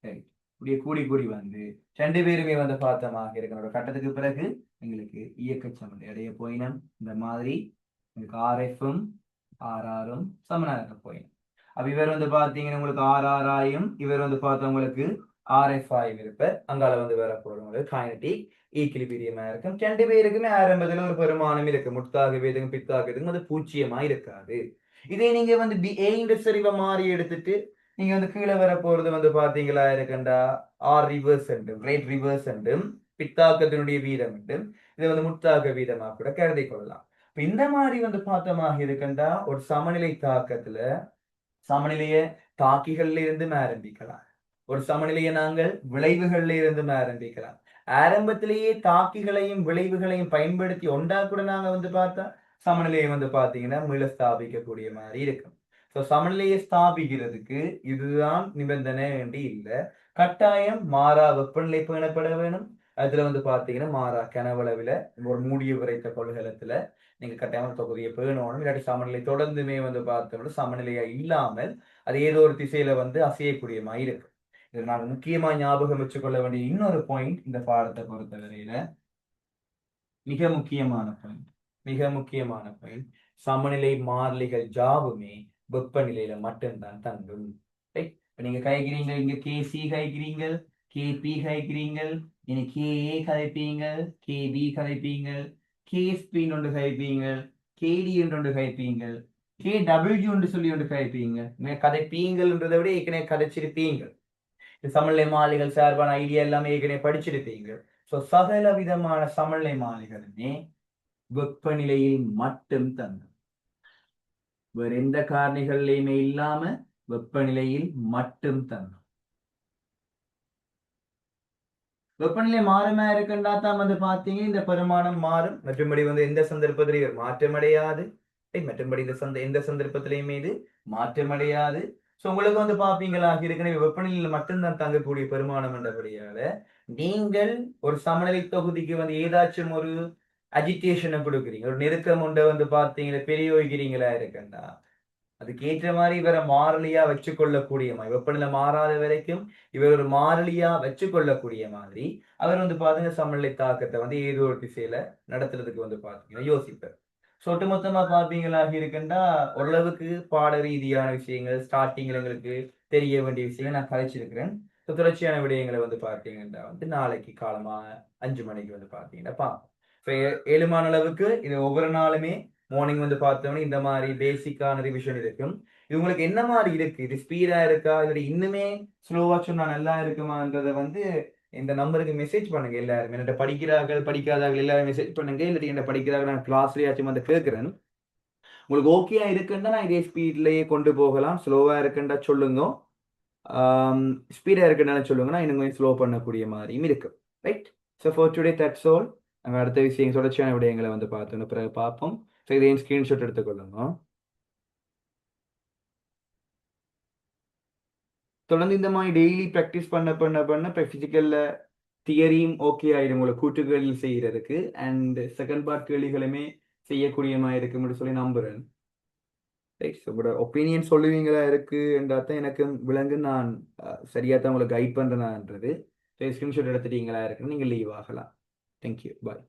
சரி இப்படியே கூடி கூடி வந்து ரெண்டு பேருமே வந்து பார்த்தமாக இருக்கிற கட்டத்துக்கு பிறகு எங்களுக்கு இயக்கச்சமநிலை அடைய போயினும் இந்த மாதிரி உங்களுக்கு ஆர்எஃப்பும் ஆர்ஆரும் சமனாக போயினும். அப்ப இவர் வந்து பார்த்தீங்கன்னா உங்களுக்கு ஆர்ஆர் இவர் வந்து பார்த்தவங்களுக்கு ஆர்எஃப் ஆயும் இருப்பார். அங்கால வந்து வர போறவங்களுக்கு கைனடிக் ஈக்லிபிரியமா இருக்கும். ரெண்டு பேருக்குமே ஆரம்பத்துல ஒரு பெருமானம் இருக்கு. முத்தாக வேதுக்கும் பித்தாக்குறதுக்கும் அது பூச்சியமா இருக்காது. இதே நீங்க வந்து ஏ சரிவை மாறி எடுத்துட்டு நீங்க வந்து கீழே வர போறது வந்து பாத்தீங்களா இருக்கண்டா ஆர் ரிவர்ஸ் என்றும் ரேட் ரிவர்ஸ் என்றும் பித்தாக்கத்தினுடைய வீதம் என்றும் இதை வந்து முத்தாக்க வீதமா கூட கருதி கொள்ளலாம். இந்த மாதிரி வந்து பார்த்தமாக இருக்கண்டா ஒரு சமநிலை தாக்கத்துல சமநிலைய தாக்கிகள்ல இருந்து ஆரம்பிக்கலாம். ஒரு சமநிலையை நாங்கள் விளைவுகள்ல இருந்து ஆரம்பிக்கலாம். ஆரம்பத்திலேயே தாக்கிகளையும் விளைவுகளையும் பயன்படுத்தி ஒன்றா கூட நாங்க வந்து பார்த்தா சமநிலையை வந்து பாத்தீங்கன்னா மீள ஸ்தாபிக்கக்கூடிய மாதிரி இருக்கும். சமநிலையை ஸ்தாபிக்கிறதுக்கு இதுதான் நிபந்தனை வேண்டி இல்லை. கட்டாயம் மாறா வெப்பநிலை பேணப்பட வேணும். அதுல வந்து பாத்தீங்கன்னா மாறா கனவளவுல ஒரு மூடிய விரைத்த கொள்கலத்துல நீங்க கட்டாயமான தொகுதியை பேணணும். இல்லாட்டி சமநிலை தொடர்ந்துமே வந்து பார்த்தோம்னா சமநிலையா இல்லாமல் அது ஏதோ ஒரு திசையில வந்து அசையக்கூடிய மாதிரி இருக்கு. இதை நான் முக்கியமா ஞாபகம் வச்சுக்கொள்ள வேண்டிய இன்னொரு பாயிண்ட் இந்த பாடத்தை பொறுத்தவரையில மிக முக்கியமான பாயிண்ட், மிக முக்கியமான பாயிண்ட், சமநிலை மாறிலிகள் யாவுமே வெப்பநிலையில மட்டும்தான் தங்கும். ரைட்? நீங்க கைக்கிறீங்க, இங்க கேசி கைக்கிறீங்க, கேபி கைக்கிறீங்க, இனி கேஏ கதைப்பீங்க, கேபி கதைப்பீங்க, கேஸ்பின்னு ஒன்று கதைப்பீங்க, கேடி ஒன்று கதைப்பீங்க, கே டபிள்யூ என்று சொல்லி ஒன்று கதைப்பீங்க. கதைப்பீங்கன்றதை விட ஏற்கனவே கதைச்சிருப்பீங்க. சமநிலை மாறிலிகள் சார்பான ஐடியா எல்லாமே ஏற்கனவே படிச்சிருப்பீங்க. ஸோ சகல விதமான சமநிலை மாறிலிகளுமே வெப்பநிலையில் மட்டும் தங்கும். வேற எந்த காரணிகள்லையுமே இல்லாம வெப்பநிலையில் மட்டும் தங்கும். வெப்பநிலை மாறுமா இருக்குன்னா தான் பாத்தீங்க இந்த பெருமானம் மாறும். மற்றபடி எந்த சந்தர்ப்பத்திலையும் மாற்றமடையாது. மற்றபடி எந்த சந்தர்ப்பத்திலையுமே இது மாற்றமடையாது. ஸோ உங்களுக்கு பாப்பீங்களா ஏற்கனவே வெப்பநிலையில் மட்டும்தான் தங்கக்கூடிய பெருமானம் என்றபடியால நீங்கள் ஒரு சமநிலை தொகுதிக்கு ஏதாச்சும் ஒரு அஜிடேஷனை கொடுக்குறீங்க, ஒரு நெருக்கம் உண்டை பார்த்தீங்கன்னா பெரிய வைக்கிறீங்களா இருக்குன்னா அதுக்கேற்ற மாதிரி இவரை மாறிலியா வச்சு கொள்ளக்கூடிய மாதிரி, வெப்பநிலை மாறாத வரைக்கும் இவர் ஒரு மாறிலியா வச்சு கொள்ளக்கூடிய மாதிரி அவர் பாத்தீங்கன்னா சமநிலை தாக்கத்தை ஏதோ ஒரு திசையில நடத்துறதுக்கு பாத்தீங்கன்னா யோசிப்பார். சொட்டு மொத்தமா பார்ப்பீங்களா இருக்குன்னா ஓரளவுக்கு பாட ரீதியான விஷயங்கள் ஸ்டார்டிங்ல எங்களுக்கு தெரிய வேண்டிய விஷயங்கள் நான் கதைச்சிருக்கிறேன். தொடர்ச்சியான விடயங்களை பார்த்தீங்கன்னா நாளைக்கு காலமா 5 மணிக்கு பார்த்தீங்கன்னா பார்ப்போம். ஏழுமான அளவுக்கு இது ஒவ்வொரு நாளுமே மார்னிங் பார்த்தோம்னா இந்த மாதிரி பேசிக்கான ரிவிஷன் இருக்கும். இது உங்களுக்கு என்ன மாதிரி இருக்கு, இது ஸ்பீடா இருக்கா இல்லை இன்னுமே ஸ்லோவா சொன்னா நல்லா இருக்குமான்றதை இந்த நம்பருக்கு மெசேஜ் பண்ணுங்க. எல்லாரும் என்ன படிக்கிறார்கள் படிக்காதார்கள் எல்லாரும் மெசேஜ் பண்ணுங்க. இல்லாட்டி என்ன படிக்கிறார்கள் நான் கிளாஸ்லயாச்சும் கேட்கிறேன். உங்களுக்கு ஓகேயா இருக்குன்னா நான் இதே ஸ்பீட்லயே கொண்டு போகலாம். ஸ்லோவா இருக்குன்னா சொல்லுங்க, ஸ்பீடா இருக்குன்னு சொல்லுங்கன்னா இன்னும் கொஞ்சம் ஸ்லோ பண்ணக்கூடிய மாதிரியும் இருக்கு. Right? So for today that's all. நம்ம அடுத்த விஷயம் தொடர்ச்சியான விடயங்களை பார்த்தோன்னு பிறகு பார்ப்போம். ஸோ இதையும் ஸ்கிரீன்ஷாட் எடுத்துக்கொள்ளுங்க. தொடர்ந்து இந்த மாதிரி டெய்லி ப்ராக்டிஸ் பண்ண பண்ண பண்ண இப்போ ஃபிசிக்கல்ல தியரியும் ஓகே ஆயிடும் உங்களுக்கு கூட்டுகளில் செய்யறதுக்கு. அண்ட் செகண்ட் பார்ட் கேள்விகளுமே செய்யக்கூடிய மாதிரி இருக்குன்னு சொல்லி நம்புறேன். ரைட்? உங்களோட ஒப்பீனியன் சொல்லுவீங்களா இருக்குன்றதான் எனக்கு விலங்கு நான் சரியா தான் உங்களுக்கு கைட் பண்றேனான்றது. ஸ்கிரீன்ஷாட் எடுத்துட்டீங்களா இருக்குன்னு நீங்க லீவ் ஆகலாம். தேங்க்யூ, பாய்.